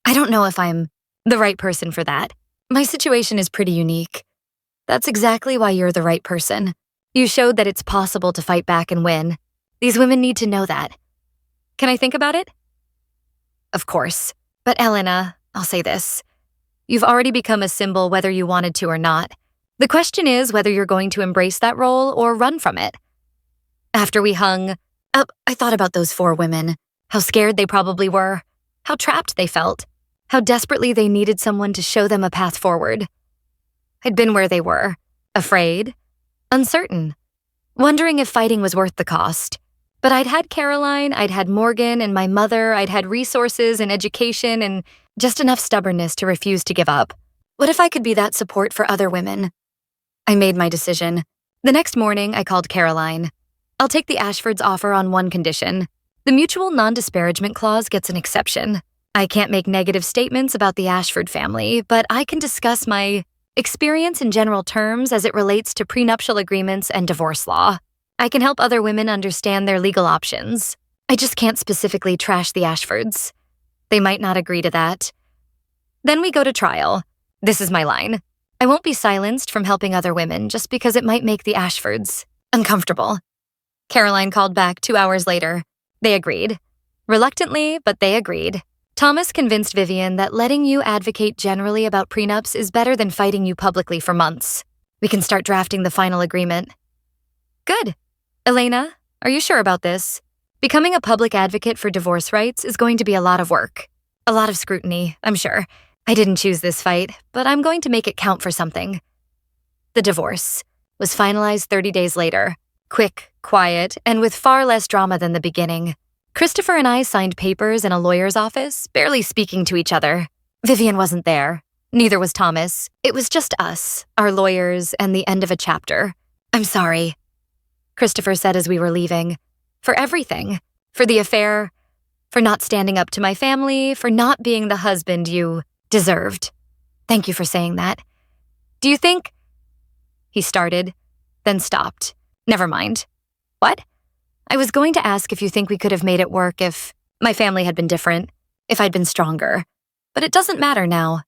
I don't know if I'm the right person for that. My situation is pretty unique. That's exactly why you're the right person. You showed that it's possible to fight back and win. These women need to know that. Can I think about it? Of course. But Elena, I'll say this. You've already become a symbol whether you wanted to or not. The question is whether you're going to embrace that role or run from it. After we hung up, I thought about those 4 women. How scared they probably were. How trapped they felt. How desperately they needed someone to show them a path forward. I'd been where they were. Afraid. Uncertain. Wondering if fighting was worth the cost. But I'd had Caroline, I'd had Morgan and my mother, I'd had resources and education and just enough stubbornness to refuse to give up. What if I could be that support for other women? I made my decision. The next morning, I called Caroline. I'll take the Ashfords' offer on one condition. The mutual non-disparagement clause gets an exception. I can't make negative statements about the Ashford family, but I can discuss my experience in general terms as it relates to prenuptial agreements and divorce law. I can help other women understand their legal options. I just can't specifically trash the Ashfords. They might not agree to that. Then we go to trial. This is my line. I won't be silenced from helping other women just because it might make the Ashfords uncomfortable. Caroline called back 2 hours later. They agreed. Reluctantly, but they agreed. Thomas convinced Vivian that letting you advocate generally about prenups is better than fighting you publicly for months. We can start drafting the final agreement. Good. Elena, are you sure about this? Becoming a public advocate for divorce rights is going to be a lot of work. A lot of scrutiny, I'm sure. I didn't choose this fight, but I'm going to make it count for something. The divorce was finalized 30 days later. Quick, quiet, and with far less drama than the beginning. Christopher and I signed papers in a lawyer's office, barely speaking to each other. Vivian wasn't there. Neither was Thomas. It was just us, our lawyers, and the end of a chapter. I'm sorry, Christopher said as we were leaving. For everything. For the affair. For not standing up to my family. For not being the husband you deserved. Thank you for saying that. Do you think... He started, then stopped. Never mind. What? I was going to ask if you think we could have made it work if my family had been different, if I'd been stronger. But it doesn't matter now.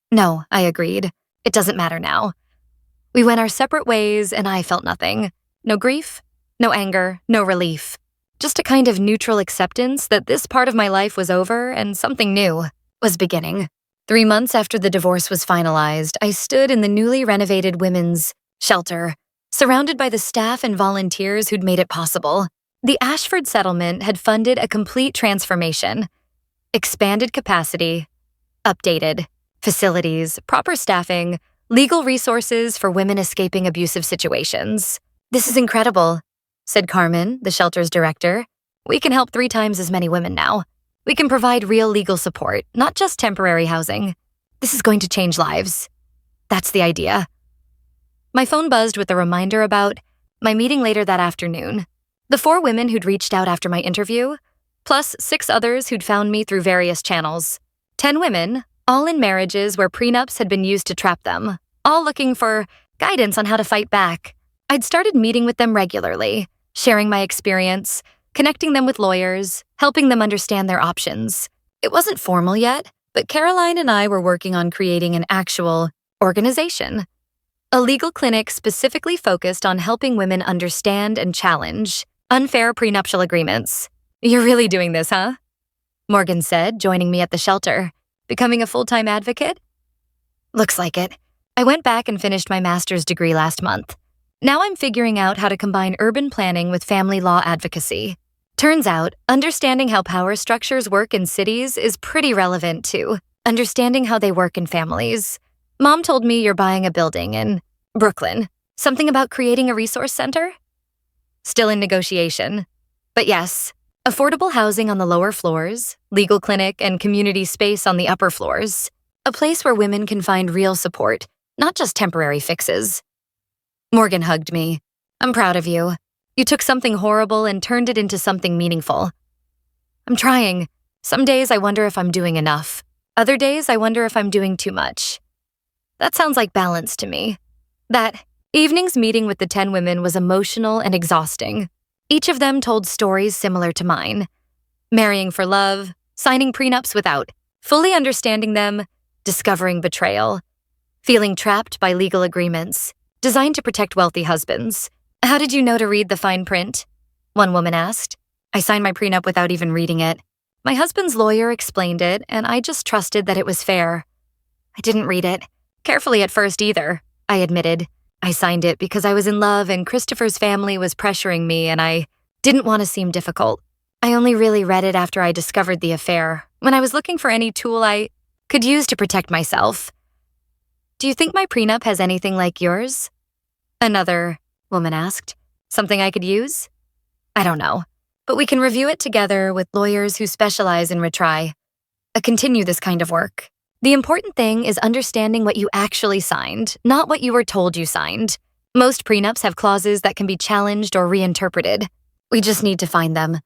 No, I agreed. It doesn't matter now. We went our separate ways and I felt nothing. No grief, no anger, no relief. Just a kind of neutral acceptance that this part of my life was over and something new was beginning. 3 months after the divorce was finalized, I stood in the newly renovated women's shelter, surrounded by the staff and volunteers who'd made it possible. The Ashford settlement had funded a complete transformation. Expanded capacity, updated facilities, proper staffing, legal resources for women escaping abusive situations. This is incredible, said Carmen, the shelter's director. We can help 3 times as many women now. We can provide real legal support, not just temporary housing. This is going to change lives. That's the idea. My phone buzzed with a reminder about my meeting later that afternoon. The 4 women who'd reached out after my interview, plus 6 others who'd found me through various channels. 10 women, all in marriages where prenups had been used to trap them, all looking for guidance on how to fight back. I'd started meeting with them regularly, sharing my experience, connecting them with lawyers, helping them understand their options. It wasn't formal yet, but Caroline and I were working on creating an actual organization. A legal clinic specifically focused on helping women understand and challenge unfair prenuptial agreements. You're really doing this, huh? Morgan said, joining me at the shelter. Becoming a full-time advocate? Looks like it. I went back and finished my master's degree last month. Now I'm figuring out how to combine urban planning with family law advocacy. Turns out, understanding how power structures work in cities is pretty relevant too. Understanding how they work in families. Mom told me you're buying a building in Brooklyn. Something about creating a resource center? Still in negotiation. But yes, affordable housing on the lower floors, legal clinic and community space on the upper floors. A place where women can find real support, not just temporary fixes. Morgan hugged me. I'm proud of you. You took something horrible and turned it into something meaningful. I'm trying. Some days I wonder if I'm doing enough. Other days I wonder if I'm doing too much. That sounds like balance to me. That evening's meeting with the 10 women was emotional and exhausting. Each of them told stories similar to mine. Marrying for love, signing prenups without fully understanding them, discovering betrayal, feeling trapped by legal agreements designed to protect wealthy husbands. How did you know to read the fine print? One woman asked. I signed my prenup without even reading it. My husband's lawyer explained it, and I just trusted that it was fair. I didn't read it carefully at first either, I admitted. I signed it because I was in love and Christopher's family was pressuring me and I didn't want to seem difficult. I only really read it after I discovered the affair, when I was looking for any tool I could use to protect myself. Do you think my prenup has anything like yours? Another woman asked. Something I could use? I don't know, but we can review it together with lawyers who specialize in retry. Continue this kind of work. The important thing is understanding what you actually signed, not what you were told you signed. Most prenups have clauses that can be challenged or reinterpreted. We just need to find them.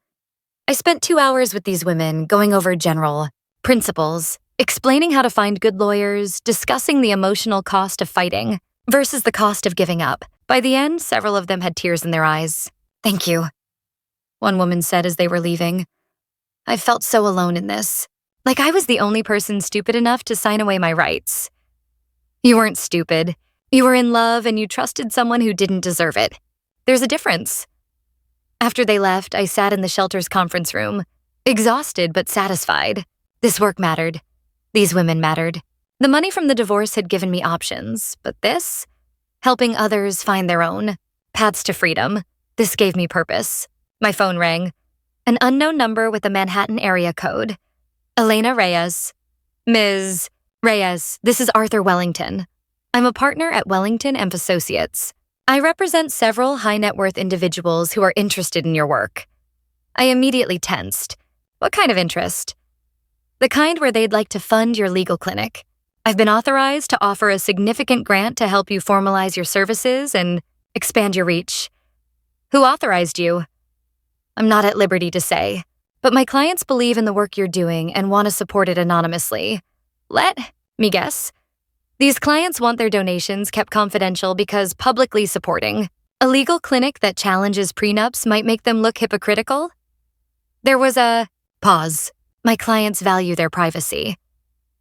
I spent 2 hours with these women going over general principles, explaining how to find good lawyers, discussing the emotional cost of fighting versus the cost of giving up. By the end, several of them had tears in their eyes. Thank you, one woman said as they were leaving. I felt so alone in this. Like I was the only person stupid enough to sign away my rights. You weren't stupid. You were in love and you trusted someone who didn't deserve it. There's a difference. After they left, I sat in the shelter's conference room, Exhausted but satisfied. This work mattered. These women mattered. The money from the divorce had given me options, but this? Helping others find their own paths to freedom. This gave me purpose. My phone rang. An unknown number with a Manhattan area code. Elena Reyes. Ms. Reyes, this is Arthur Wellington. I'm a partner at Wellington & Associates. I represent several high-net-worth individuals who are interested in your work. I immediately tensed. What kind of interest? The kind where they'd like to fund your legal clinic. I've been authorized to offer a significant grant to help you formalize your services and expand your reach. Who authorized you? I'm not at liberty to say, but my clients believe in the work you're doing and want to support it anonymously. Let me guess. These clients want their donations kept confidential because publicly supporting a legal clinic that challenges prenups might make them look hypocritical? There was a pause. My clients value their privacy.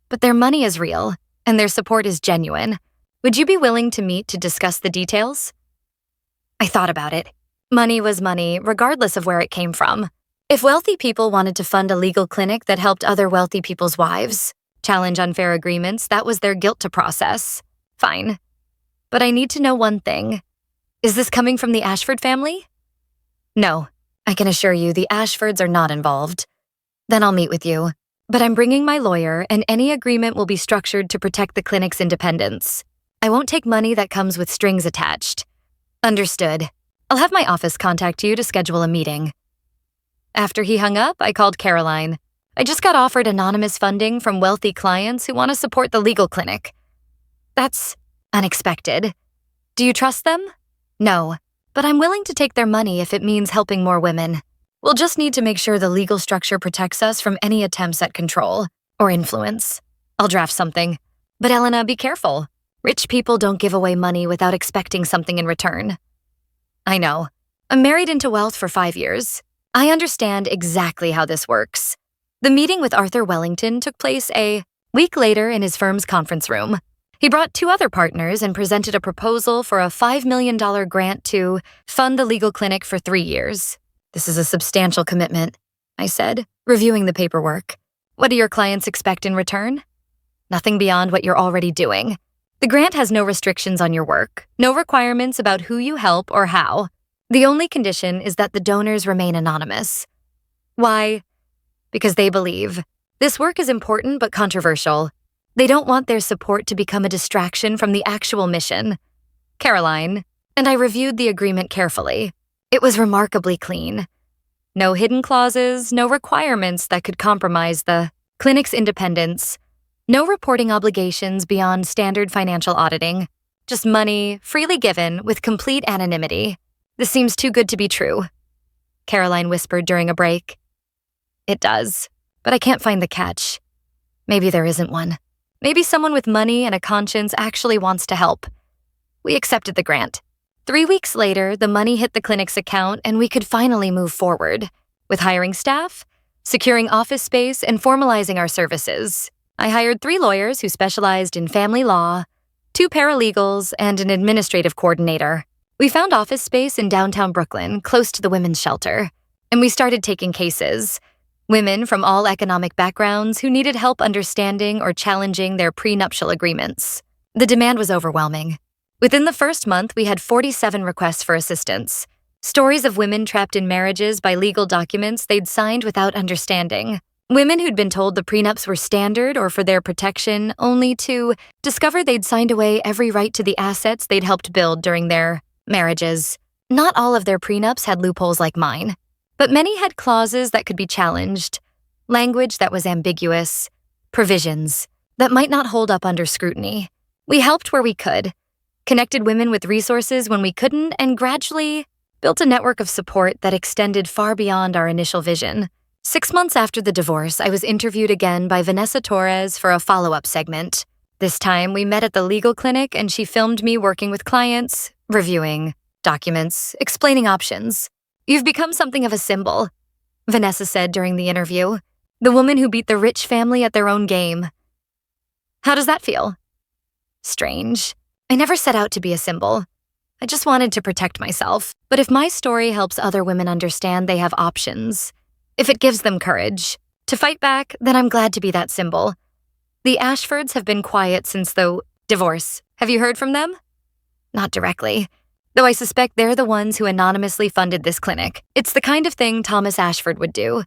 But their money is real, and their support is genuine. Would you be willing to meet to discuss the details? I thought about it. Money was money, regardless of where it came from. If wealthy people wanted to fund a legal clinic that helped other wealthy people's wives challenge unfair agreements, that was their guilt to process. Fine. But I need to know one thing. Is this coming from the Ashford family? No. I can assure you the Ashfords are not involved. Then I'll meet with you. But I'm bringing my lawyer, and any agreement will be structured to protect the clinic's independence. I won't take money that comes with strings attached. Understood. I'll have my office contact you to schedule a meeting. After he hung up, I called Caroline. I just got offered anonymous funding from wealthy clients who want to support the legal clinic. That's unexpected. Do you trust them? No, but I'm willing to take their money if it means helping more women. We'll just need to make sure the legal structure protects us from any attempts at control or influence. I'll draft something. But Elena, be careful. Rich people don't give away money without expecting something in return. I know. I'm married into wealth for 5 years. I understand exactly how this works. The meeting with Arthur Wellington took place a week later in his firm's conference room. He brought 2 other partners and presented a proposal for a $5 million grant to fund the legal clinic for 3 years. This is a substantial commitment, I said, reviewing the paperwork. What do your clients expect in return? Nothing beyond what you're already doing. The grant has no restrictions on your work, no requirements about who you help or how. The only condition is that the donors remain anonymous. Why? Because they believe this work is important but controversial. They don't want their support to become a distraction from the actual mission. Caroline, and I reviewed the agreement carefully. It was remarkably clean. No hidden clauses, no requirements that could compromise the clinic's independence, no reporting obligations beyond standard financial auditing, just money freely given with complete anonymity. This seems too good to be true, Caroline whispered during a break. It does, but I can't find the catch. Maybe there isn't one. Maybe someone with money and a conscience actually wants to help. We accepted the grant. 3 weeks later, the money hit the clinic's account and we could finally move forward with hiring staff, securing office space, and formalizing our services. I hired 3 lawyers who specialized in family law, 2 paralegals, and an administrative coordinator. We found office space in downtown Brooklyn, close to the women's shelter, and we started taking cases. Women from all economic backgrounds who needed help understanding or challenging their prenuptial agreements. The demand was overwhelming. Within the first month, we had 47 requests for assistance. Stories of women trapped in marriages by legal documents they'd signed without understanding. Women who'd been told the prenups were standard or for their protection, only to discover they'd signed away every right to the assets they'd helped build during their marriages. Not all of their prenups had loopholes like mine, but many had clauses that could be challenged, language that was ambiguous, provisions that might not hold up under scrutiny. We helped where we could, connected women with resources when we couldn't, and gradually built a network of support that extended far beyond our initial vision. 6 months after the divorce, I was interviewed again by Vanessa Torres for a follow-up segment. This time, we met at the legal clinic and she filmed me working with clients, reviewing documents, explaining options. You've become something of a symbol, Vanessa said during the interview. The woman who beat the rich family at their own game. How does that feel? Strange. I never set out to be a symbol. I just wanted to protect myself. But if my story helps other women understand they have options, if it gives them courage. To fight back, then I'm glad to be that symbol. The Ashfords have been quiet since the divorce. Have you heard from them? Not directly, though I suspect they're the ones who anonymously funded this clinic. It's the kind of thing Thomas Ashford would do.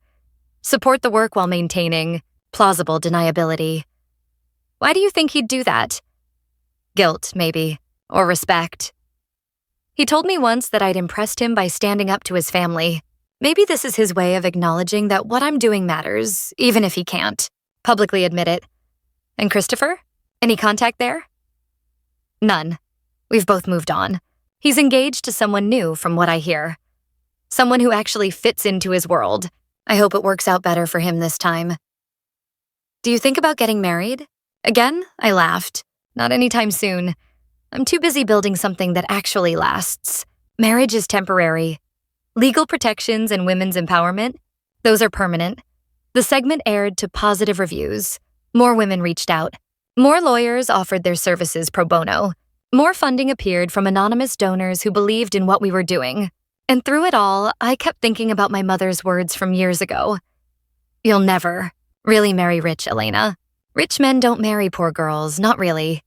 Support the work while maintaining plausible deniability. Why do you think he'd do that? Guilt, maybe, or respect. He told me once that I'd impressed him by standing up to his family. Maybe this is his way of acknowledging that what I'm doing matters, even if he can't publicly admit it. And Christopher? Any contact there? None. We've both moved on. He's engaged to someone new, from what I hear. Someone who actually fits into his world. I hope it works out better for him this time. Do you think about getting married? Again, I laughed. Not anytime soon. I'm too busy building something that actually lasts. Marriage is temporary. Legal protections and women's empowerment, those are permanent. The segment aired to positive reviews. More women reached out. More lawyers offered their services pro bono. More funding appeared from anonymous donors who believed in what we were doing. And through it all, I kept thinking about my mother's words from years ago. You'll never really marry rich, Elena. Rich men don't marry poor girls, not really.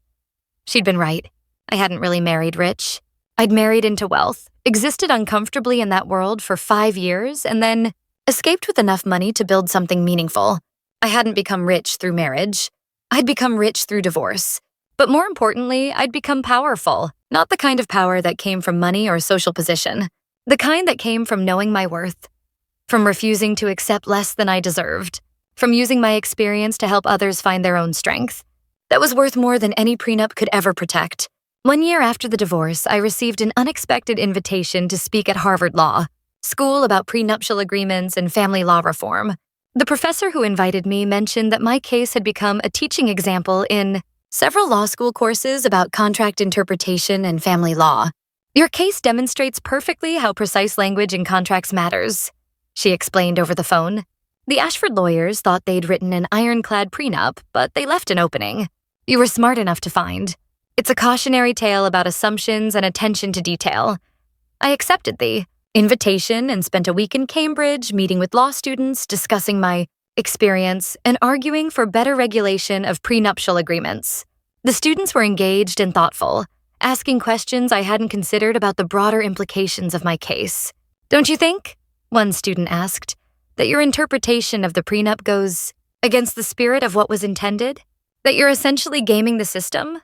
She'd been right. I hadn't really married rich. I'd married into wealth, existed uncomfortably in that world for 5 years, and then escaped with enough money to build something meaningful. I hadn't become rich through marriage. I'd become rich through divorce. But more importantly, I'd become powerful. Not the kind of power that came from money or social position. The kind that came from knowing my worth. From refusing to accept less than I deserved. From using my experience to help others find their own strength. That was worth more than any prenup could ever protect. 1 year after the divorce, I received an unexpected invitation to speak at Harvard Law, school about prenuptial agreements and family law reform. The professor who invited me mentioned that my case had become a teaching example in several law school courses about contract interpretation and family law. Your case demonstrates perfectly how precise language in contracts matters, she explained over the phone. The Ashford lawyers thought they'd written an ironclad prenup, but they left an opening. You were smart enough to find. It's a cautionary tale about assumptions and attention to detail. I accepted the invitation and spent a week in Cambridge meeting with law students, discussing my experience, and arguing for better regulation of prenuptial agreements. The students were engaged and thoughtful, asking questions I hadn't considered about the broader implications of my case. Don't you think, one student asked, that your interpretation of the prenup goes against the spirit of what was intended? That you're essentially gaming the system?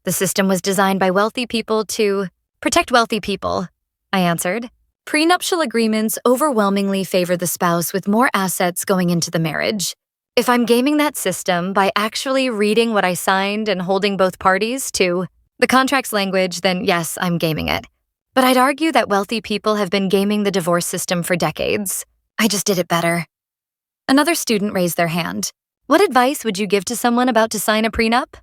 The system was designed by wealthy people to protect wealthy people, I answered. Prenuptial agreements overwhelmingly favor the spouse with more assets going into the marriage. If I'm gaming that system by actually reading what I signed and holding both parties to the contract's language, then yes, I'm gaming it. But I'd argue that wealthy people have been gaming the divorce system for decades. I just did it better. Another student raised their hand. What advice would you give to someone about to sign a prenup?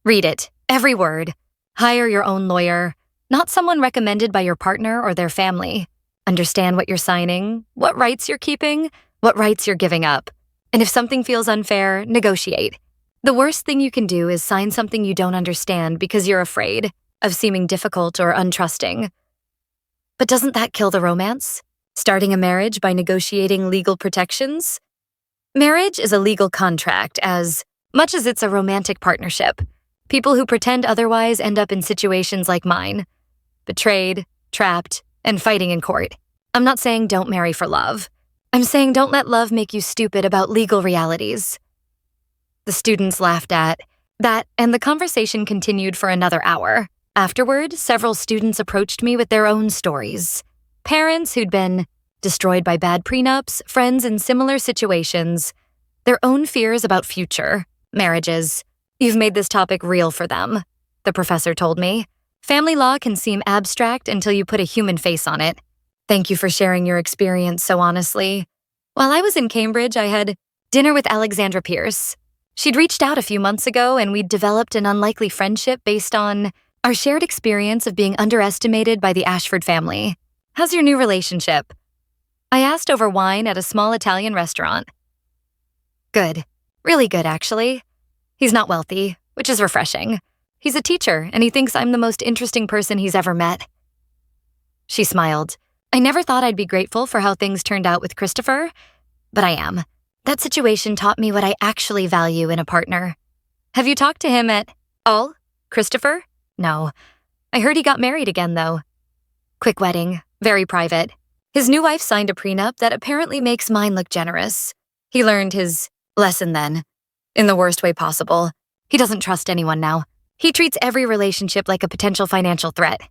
Read it, every word. Hire your own lawyer, not someone recommended by your partner or their family. Understand what you're signing, what rights you're keeping, what rights you're giving up. And if something feels unfair, negotiate. The worst thing you can do is sign something you don't understand because you're afraid of seeming difficult or untrusting. But doesn't that kill the romance? Starting a marriage by negotiating legal protections? Marriage is a legal contract as much as it's a romantic partnership. People who pretend otherwise end up in situations like mine. Betrayed, trapped, and fighting in court. I'm not saying don't marry for love. I'm saying don't let love make you stupid about legal realities. The students laughed at that, and the conversation continued for another hour. Afterward, several students approached me with their own stories. Parents who'd been destroyed by bad prenups, friends in similar situations, their own fears about future marriages. You've made this topic real for them, the professor told me. Family law can seem abstract until you put a human face on it. Thank you for sharing your experience so honestly. While I was in Cambridge, I had dinner with Alexandra Pierce. She'd reached out a few months ago, and we'd developed an unlikely friendship based on our shared experience of being underestimated by the Ashford family. How's your new relationship? I asked over wine at a small Italian restaurant. Good. Really good, actually. He's not wealthy, which is refreshing. He's a teacher, and he thinks I'm the most interesting person he's ever met. She smiled. I never thought I'd be grateful for how things turned out with Christopher, but I am. That situation taught me what I actually value in a partner. Have you talked to him at all, Christopher? No. I heard he got married again, though. Quick wedding, very private. His new wife signed a prenup that apparently makes mine look generous. He learned his lesson then, in the worst way possible. He doesn't trust anyone now. He treats every relationship like a potential financial threat.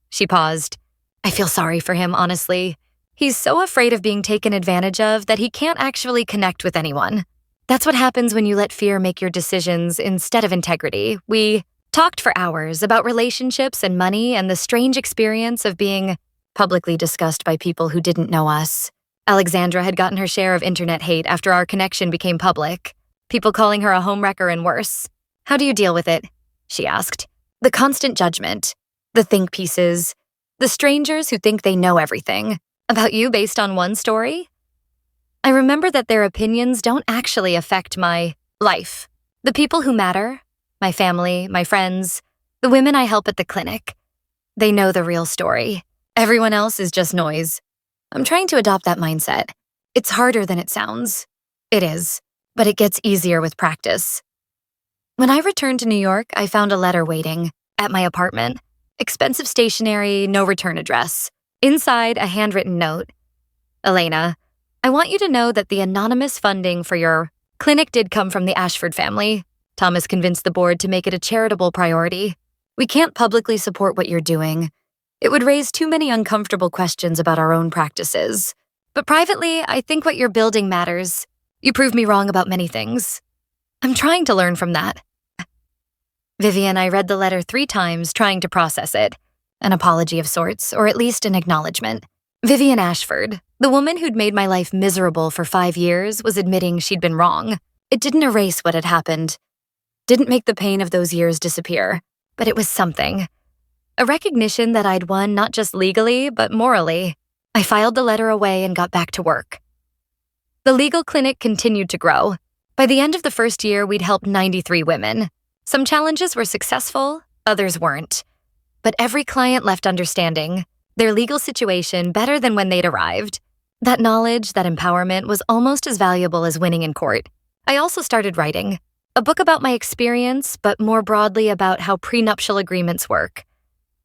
She paused. I feel sorry for him, honestly. He's so afraid of being taken advantage of that he can't actually connect with anyone. That's what happens when you let fear make your decisions instead of integrity. We talked for hours about relationships and money and the strange experience of being publicly discussed by people who didn't know us. Alexandra had gotten her share of internet hate after our connection became public. People calling her a homewrecker and worse. How do you deal with it? She asked. The constant judgment, the think pieces, the strangers who think they know everything about you based on one story. I remember that their opinions don't actually affect my life. The people who matter, my family, my friends, the women I help at the clinic, they know the real story. Everyone else is just noise. I'm trying to adopt that mindset. It's harder than it sounds. It is, but it gets easier with practice. When I returned to New York, I found a letter waiting at my apartment. Expensive stationery, no return address. Inside, a handwritten note. Elena, I want you to know that the anonymous funding for your clinic did come from the Ashford family. Thomas convinced the board to make it a charitable priority. We can't publicly support what you're doing. It would raise too many uncomfortable questions about our own practices. But privately, I think what you're building matters. You proved me wrong about many things. I'm trying to learn from that. Vivian, I read the letter 3 times, trying to process it. An apology of sorts, or at least an acknowledgement. Vivian Ashford, the woman who'd made my life miserable for 5 years, was admitting she'd been wrong. It didn't erase what had happened. Didn't make the pain of those years disappear. But it was something. A recognition that I'd won not just legally, but morally. I filed the letter away and got back to work. The legal clinic continued to grow. By the end of the first year, we'd helped 93 women. Some challenges were successful, others weren't. But every client left understanding their legal situation better than when they'd arrived. That knowledge, that empowerment was almost as valuable as winning in court. I also started writing. A book about my experience, but more broadly about how prenuptial agreements work.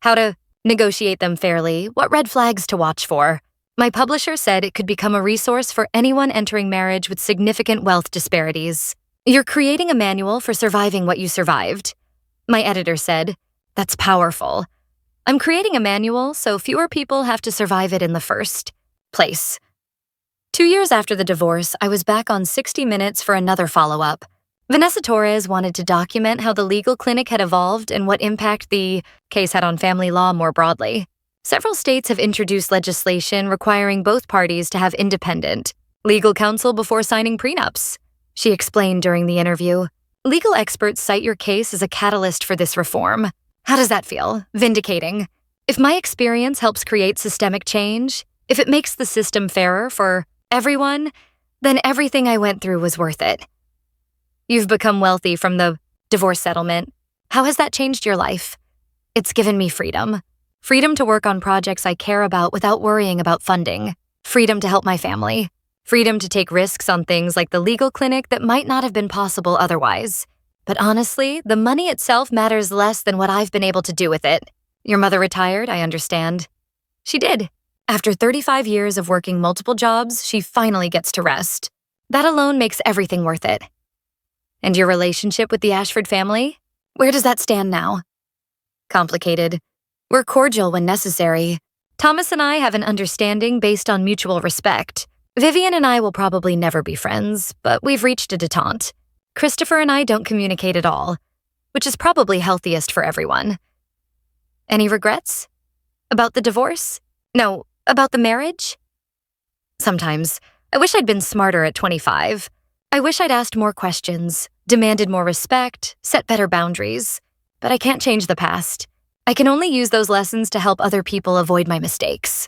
How to negotiate them fairly, what red flags to watch for. My publisher said it could become a resource for anyone entering marriage with significant wealth disparities. You're creating a manual for surviving what you survived. My editor said, that's powerful. I'm creating a manual so fewer people have to survive it in the first place. 2 years after the divorce, I was back on 60 Minutes for another follow-up. Vanessa Torres wanted to document how the legal clinic had evolved and what impact the case had on family law more broadly. Several states have introduced legislation requiring both parties to have independent legal counsel before signing prenups. She explained during the interview. Legal experts cite your case as a catalyst for this reform. How does that feel? Vindicating. If my experience helps create systemic change, if it makes the system fairer for everyone, then everything I went through was worth it. You've become wealthy from the divorce settlement. How has that changed your life? It's given me freedom. Freedom to work on projects I care about without worrying about funding. Freedom to help my family. Freedom to take risks on things like the legal clinic that might not have been possible otherwise. But honestly, the money itself matters less than what I've been able to do with it. Your mother retired, I understand. She did. After 35 years of working multiple jobs, she finally gets to rest. That alone makes everything worth it. And your relationship with the Ashford family? Where does that stand now? Complicated. We're cordial when necessary. Thomas and I have an understanding based on mutual respect. Vivian and I will probably never be friends, but we've reached a detente. Christopher and I don't communicate at all, which is probably healthiest for everyone. Any regrets? About the divorce? No, about the marriage? Sometimes. I wish I'd been smarter at 25. I wish I'd asked more questions, demanded more respect, set better boundaries. But I can't change the past. I can only use those lessons to help other people avoid my mistakes.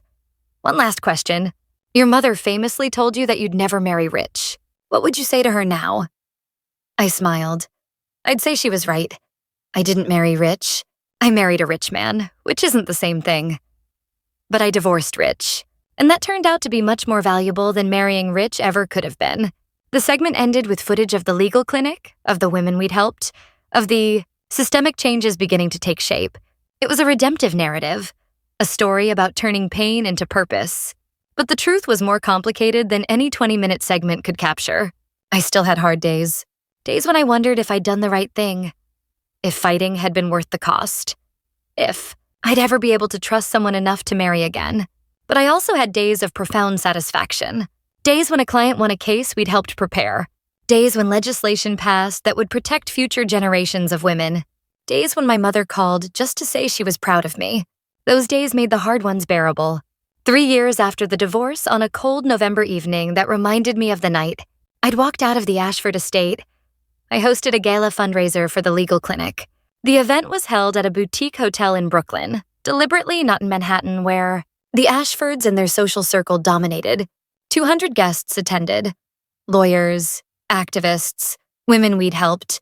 One last question. Your mother famously told you that you'd never marry rich. What would you say to her now? I smiled. I'd say she was right. I didn't marry rich. I married a rich man, which isn't the same thing. But I divorced Rich, and that turned out to be much more valuable than marrying Rich ever could have been. The segment ended with footage of the legal clinic, of the women we'd helped, of the systemic changes beginning to take shape. It was a redemptive narrative, a story about turning pain into purpose. But the truth was more complicated than any 20-minute segment could capture. I still had hard days. Days when I wondered if I'd done the right thing. If fighting had been worth the cost. If I'd ever be able to trust someone enough to marry again. But I also had days of profound satisfaction. Days when a client won a case we'd helped prepare. Days when legislation passed that would protect future generations of women. Days when my mother called just to say she was proud of me. Those days made the hard ones bearable. 3 years after the divorce, on a cold November evening that reminded me of the night, I'd walked out of the Ashford estate. I hosted a gala fundraiser for the legal clinic. The event was held at a boutique hotel in Brooklyn, deliberately not in Manhattan, where the Ashfords and their social circle dominated. 200 guests attended. Lawyers, activists, women we'd helped,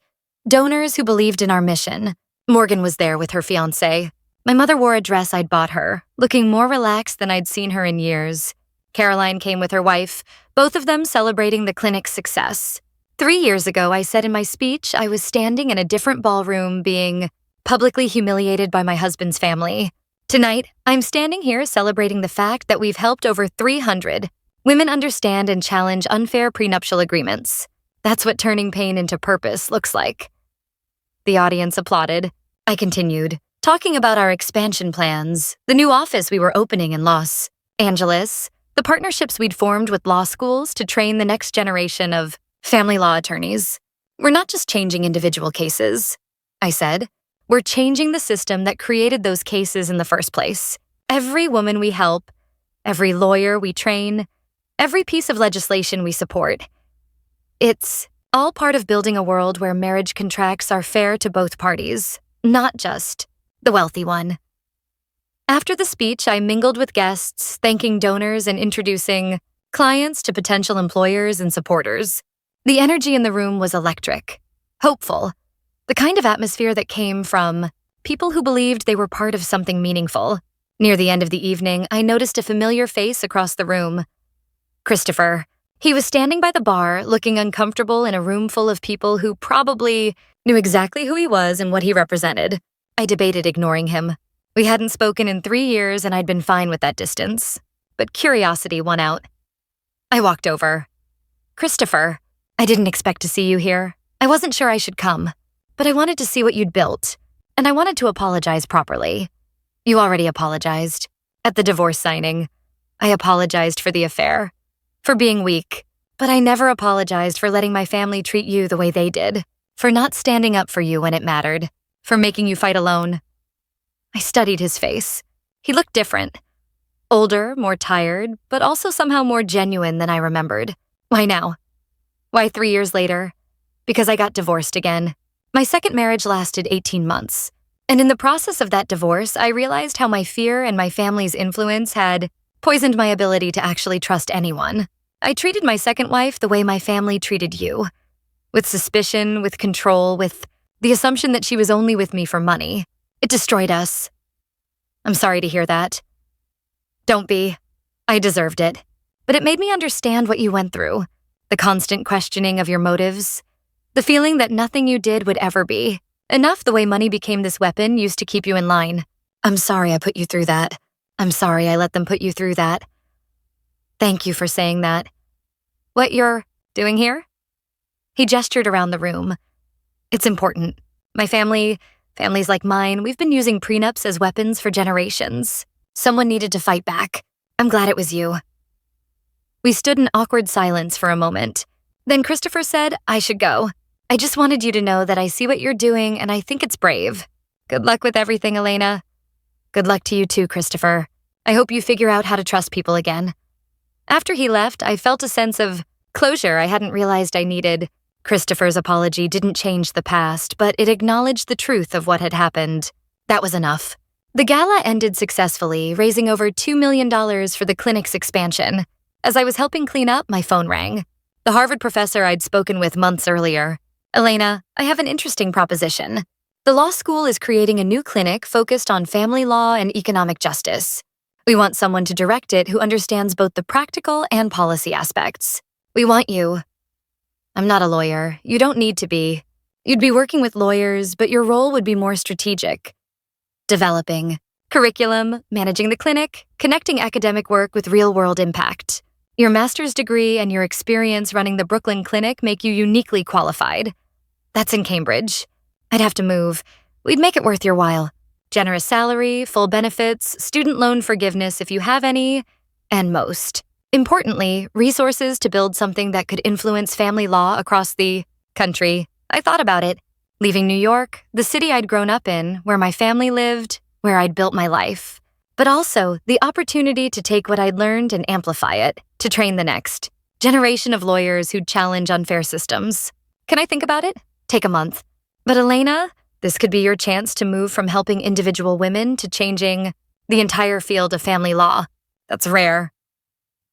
donors who believed in our mission. Morgan was there with her fiancé. My mother wore a dress I'd bought her, looking more relaxed than I'd seen her in years. Caroline came with her wife, both of them celebrating the clinic's success. 3 years ago, I said in my speech I was standing in a different ballroom being publicly humiliated by my husband's family. Tonight, I'm standing here celebrating the fact that we've helped over 300 women understand and challenge unfair prenuptial agreements. That's what turning pain into purpose looks like. The audience applauded. I continued, talking about our expansion plans, the new office we were opening in Los Angeles, the partnerships we'd formed with law schools to train the next generation of family law attorneys. We're not just changing individual cases, I said. We're changing the system that created those cases in the first place. Every woman we help, every lawyer we train, every piece of legislation we support. It's all part of building a world where marriage contracts are fair to both parties, not just the wealthy one. After the speech, I mingled with guests, thanking donors and introducing clients to potential employers and supporters. The energy in the room was electric, hopeful, the kind of atmosphere that came from people who believed they were part of something meaningful. Near the end of the evening, I noticed a familiar face across the room. Christopher. He was standing by the bar, looking uncomfortable in a room full of people who probably knew exactly who he was and what he represented. I debated ignoring him. We hadn't spoken in 3 years and I'd been fine with that distance. But curiosity won out. I walked over. Christopher, I didn't expect to see you here. I wasn't sure I should come, but I wanted to see what you'd built, and I wanted to apologize properly. You already apologized. At the divorce signing, I apologized for the affair, for being weak, but I never apologized for letting my family treat you the way they did, for not standing up for you when it mattered, for making you fight alone. I studied his face. He looked different. Older, more tired, but also somehow more genuine than I remembered. Why now? Why 3 years later? Because I got divorced again. My second marriage lasted 18 months. And in the process of that divorce, I realized how my fear and my family's influence had poisoned my ability to actually trust anyone. I treated my second wife the way my family treated you. With suspicion, with control, with the assumption that she was only with me for money. It destroyed us. I'm sorry to hear that. Don't be. I deserved it. But it made me understand what you went through. The constant questioning of your motives. The feeling that nothing you did would ever be enough the way money became this weapon used to keep you in line. I'm sorry I put you through that. I'm sorry I let them put you through that. Thank you for saying that. What you're doing here? He gestured around the room. It's important. My families like mine, we've been using prenups as weapons for generations. Someone needed to fight back. I'm glad it was you. We stood in awkward silence for a moment. Then Christopher said, I should go. I just wanted you to know that I see what you're doing and I think it's brave. Good luck with everything, Elena. Good luck to you too, Christopher. I hope you figure out how to trust people again. After he left, I felt a sense of closure I hadn't realized I needed. Christopher's apology didn't change the past, but it acknowledged the truth of what had happened. That was enough. The gala ended successfully, raising over $2 million for the clinic's expansion. As I was helping clean up, my phone rang. The Harvard professor I'd spoken with months earlier. Elena, I have an interesting proposition. The law school is creating a new clinic focused on family law and economic justice. We want someone to direct it who understands both the practical and policy aspects. We want you. I'm not a lawyer. You don't need to be. You'd be working with lawyers, but your role would be more strategic. Developing curriculum, managing the clinic, connecting academic work with real-world impact. Your master's degree and your experience running the Brooklyn clinic make you uniquely qualified. That's in Cambridge. I'd have to move. We'd make it worth your while. Generous salary, full benefits, student loan forgiveness if you have any, and most importantly, resources to build something that could influence family law across the country. I thought about it. Leaving New York, the city I'd grown up in, where my family lived, where I'd built my life. But also, the opportunity to take what I'd learned and amplify it, to train the next generation of lawyers who'd challenge unfair systems. Can I think about it? Take a month. But Elena, this could be your chance to move from helping individual women to changing the entire field of family law. That's rare.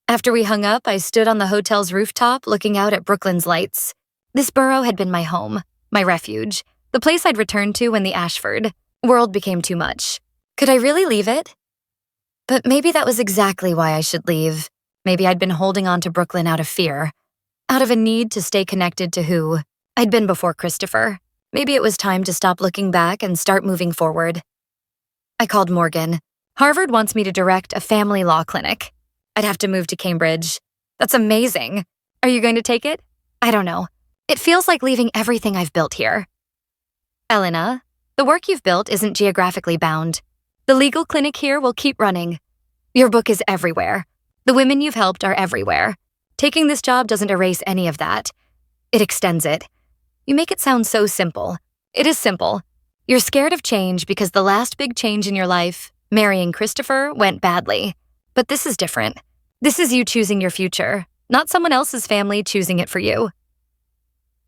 After we hung up, I stood on the hotel's rooftop looking out at Brooklyn's lights. This borough had been my home, my refuge, the place I'd returned to when the Ashford world became too much. Could I really leave it? But maybe that was exactly why I should leave. Maybe I'd been holding on to Brooklyn out of fear, out of a need to stay connected to who I'd been before Christopher. Maybe it was time to stop looking back and start moving forward. I called Morgan. Harvard wants me to direct a family law clinic. I'd have to move to Cambridge. That's amazing. Are you going to take it? I don't know. It feels like leaving everything I've built here. Elena, the work you've built isn't geographically bound. The legal clinic here will keep running. Your book is everywhere. The women you've helped are everywhere. Taking this job doesn't erase any of that. It extends it. You make it sound so simple. It is simple. You're scared of change because the last big change in your life, marrying Christopher, went badly. But this is different. This is you choosing your future, not someone else's family choosing it for you.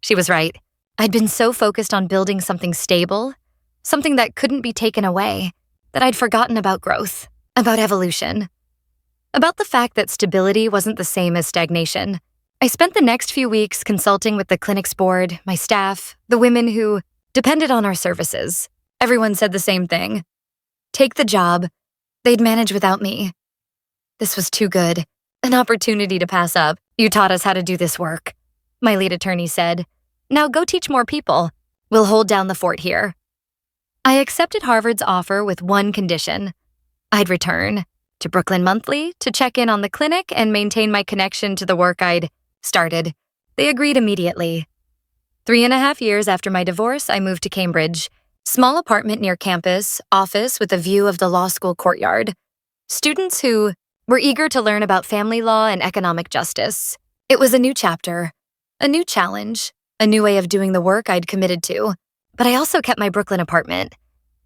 She was right. I'd been so focused on building something stable, something that couldn't be taken away, that I'd forgotten about growth, about evolution, about the fact that stability wasn't the same as stagnation. I spent the next few weeks consulting with the clinic's board, my staff, the women who depended on our services. Everyone said the same thing. Take the job. They'd manage without me. This was too good. An opportunity to pass up. You taught us how to do this work, my lead attorney said. Now go teach more people. We'll hold down the fort here. I accepted Harvard's offer with one condition. I'd return to Brooklyn monthly to check in on the clinic and maintain my connection to the work I'd started. They agreed immediately. 3.5 years after my divorce, I moved to Cambridge. Small apartment near campus, office with a view of the law school courtyard. Students who were eager to learn about family law and economic justice. It was a new chapter, a new challenge, a new way of doing the work I'd committed to. But I also kept my Brooklyn apartment,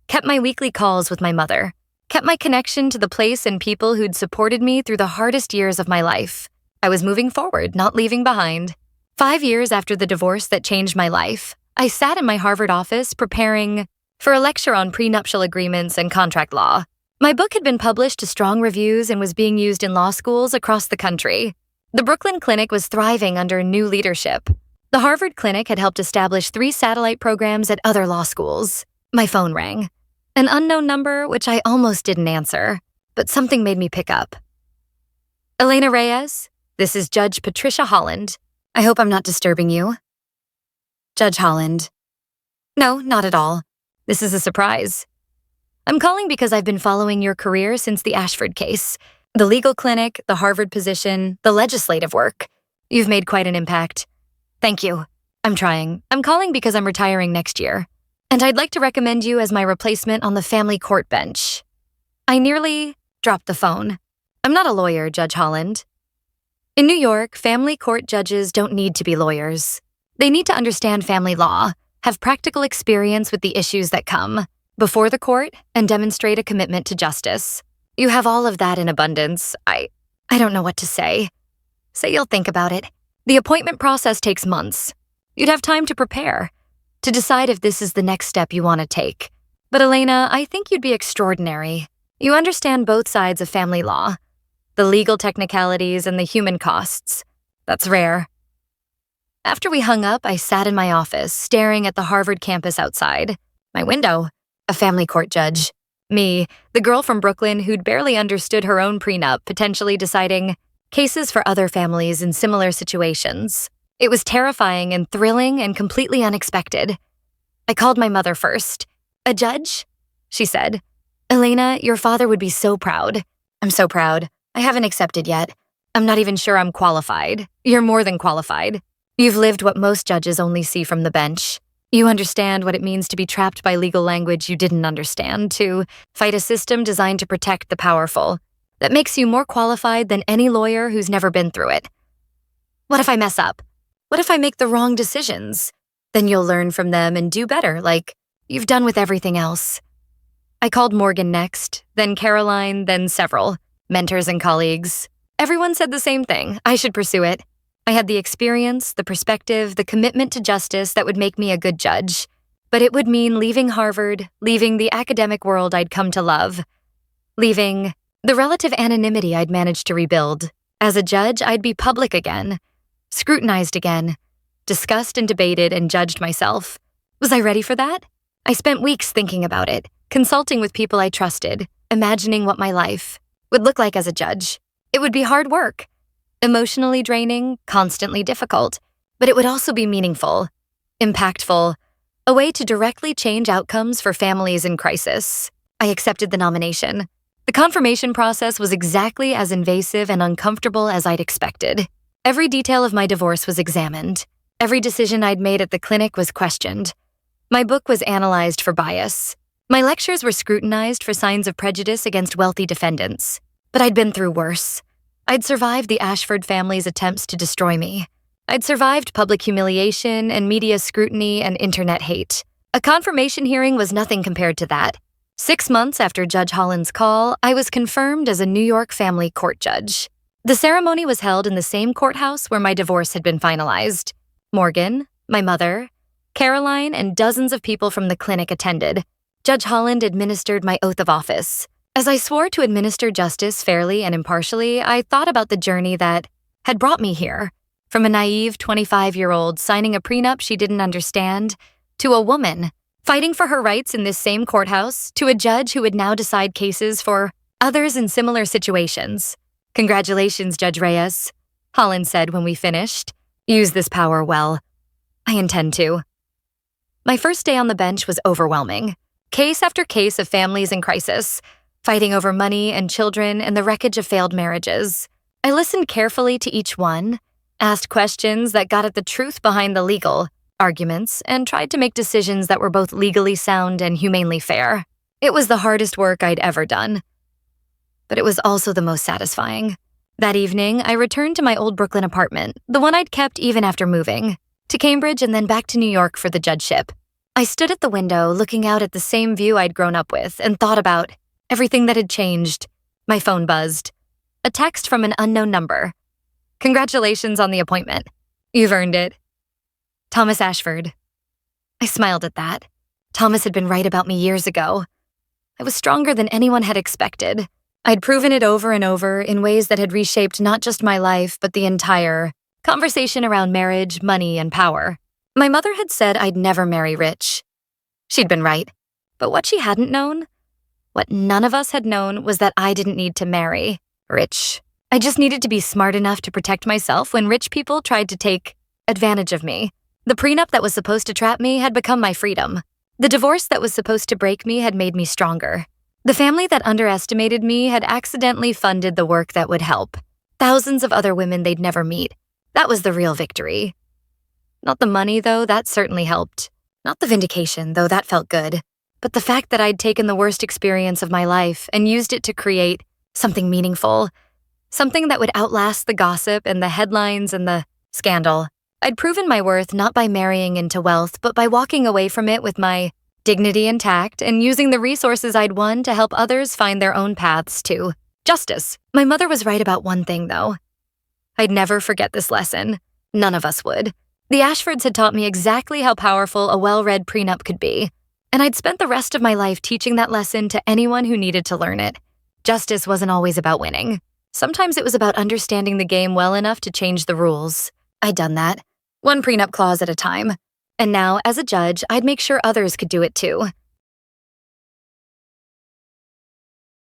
kept my weekly calls with my mother, kept my connection to the place and people who'd supported me through the hardest years of my life. I was moving forward, not leaving behind. 5 years after the divorce that changed my life, I sat in my Harvard office preparing for a lecture on prenuptial agreements and contract law. My book had been published to strong reviews and was being used in law schools across the country. The Brooklyn Clinic was thriving under new leadership. The Harvard Clinic had helped establish 3 satellite programs at other law schools. My phone rang. An unknown number, which I almost didn't answer, but something made me pick up. Elena Reyes, this is Judge Patricia Holland. I hope I'm not disturbing you. Judge Holland. No, not at all. This is a surprise. I'm calling because I've been following your career since the Ashford case. The legal clinic, the Harvard position, the legislative work. You've made quite an impact. Thank you. I'm trying. I'm calling because I'm retiring next year. And I'd like to recommend you as my replacement on the family court bench. I nearly dropped the phone. I'm not a lawyer, Judge Holland. In New York, family court judges don't need to be lawyers. They need to understand family law, have practical experience with the issues that come before the court, and demonstrate a commitment to justice. You have all of that in abundance. I don't know what to say. Say you'll think about it. The appointment process takes months. You'd have time to prepare, to decide if this is the next step you want to take. But Elena, I think you'd be extraordinary. You understand both sides of family law, the legal technicalities and the human costs. That's rare. After we hung up, I sat in my office, staring at the Harvard campus outside. My window, a family court judge. Me, the girl from Brooklyn who'd barely understood her own prenup, potentially deciding cases for other families in similar situations. It was terrifying and thrilling and completely unexpected. I called my mother first. "A judge?" she said. "Elena, your father would be so proud." "I'm so proud. I haven't accepted yet. I'm not even sure I'm qualified." "You're more than qualified. You've lived what most judges only see from the bench. You understand what it means to be trapped by legal language you didn't understand, to fight a system designed to protect the powerful. That makes you more qualified than any lawyer who's never been through it." "What if I mess up? What if I make the wrong decisions? Then you'll learn from them and do better, like you've done with everything else." I called Morgan next, then Caroline, then several mentors and colleagues. Everyone said the same thing. I should pursue it. I had the experience, the perspective, the commitment to justice that would make me a good judge. But it would mean leaving Harvard, leaving the academic world I'd come to love, leaving the relative anonymity I'd managed to rebuild. As a judge, I'd be public again, scrutinized again, discussed and debated and judged myself. Was I ready for that? I spent weeks thinking about it, consulting with people I trusted, imagining what my life would look like as a judge. It would be hard work, emotionally draining, constantly difficult, but it would also be meaningful, impactful, a way to directly change outcomes for families in crisis. I accepted the nomination. The confirmation process was exactly as invasive and uncomfortable as I'd expected. Every detail of my divorce was examined. Every decision I'd made at the clinic was questioned. My book was analyzed for bias. My lectures were scrutinized for signs of prejudice against wealthy defendants. But I'd been through worse. I'd survived the Ashford family's attempts to destroy me. I'd survived public humiliation and media scrutiny and internet hate. A confirmation hearing was nothing compared to that. 6 months after Judge Holland's call, I was confirmed as a New York family court judge. The ceremony was held in the same courthouse where my divorce had been finalized. Morgan, my mother, Caroline, and dozens of people from the clinic attended. Judge Holland administered my oath of office. As I swore to administer justice fairly and impartially, I thought about the journey that had brought me here. From a naive 25-year-old signing a prenup she didn't understand, to a woman fighting for her rights in this same courthouse, to a judge who would now decide cases for others in similar situations. "Congratulations, Judge Reyes," Holland said when we finished. "Use this power well." I intend to. My first day on the bench was overwhelming. Case after case of families in crisis, fighting over money and children and the wreckage of failed marriages. I listened carefully to each one, asked questions that got at the truth behind the legal arguments, and tried to make decisions that were both legally sound and humanely fair. It was the hardest work I'd ever done, but it was also the most satisfying. That evening, I returned to my old Brooklyn apartment, the one I'd kept even after moving, to Cambridge and then back to New York for the judgeship. I stood at the window looking out at the same view I'd grown up with and thought about everything that had changed. My phone buzzed. A text from an unknown number. "Congratulations on the appointment. You've earned it. Thomas Ashford." I smiled at that. Thomas had been right about me years ago. I was stronger than anyone had expected. I'd proven it over and over in ways that had reshaped not just my life, but the entire conversation around marriage, money, and power. My mother had said I'd never marry rich. She'd been right. But what she hadn't known, what none of us had known, was that I didn't need to marry rich. I just needed to be smart enough to protect myself when rich people tried to take advantage of me. The prenup that was supposed to trap me had become my freedom. The divorce that was supposed to break me had made me stronger. The family that underestimated me had accidentally funded the work that would help thousands of other women they'd never meet. That was the real victory. Not the money, though, that certainly helped. Not the vindication, though that felt good. But the fact that I'd taken the worst experience of my life and used it to create something meaningful, something that would outlast the gossip and the headlines and the scandal. I'd proven my worth not by marrying into wealth, but by walking away from it with my dignity intact and using the resources I'd won to help others find their own paths to justice. My mother was right about one thing, though. I'd never forget this lesson. None of us would. The Ashfords had taught me exactly how powerful a well-read prenup could be, and I'd spent the rest of my life teaching that lesson to anyone who needed to learn it. Justice wasn't always about winning. Sometimes it was about understanding the game well enough to change the rules. I'd done that, one prenup clause at a time. And now, as a judge, I'd make sure others could do it too.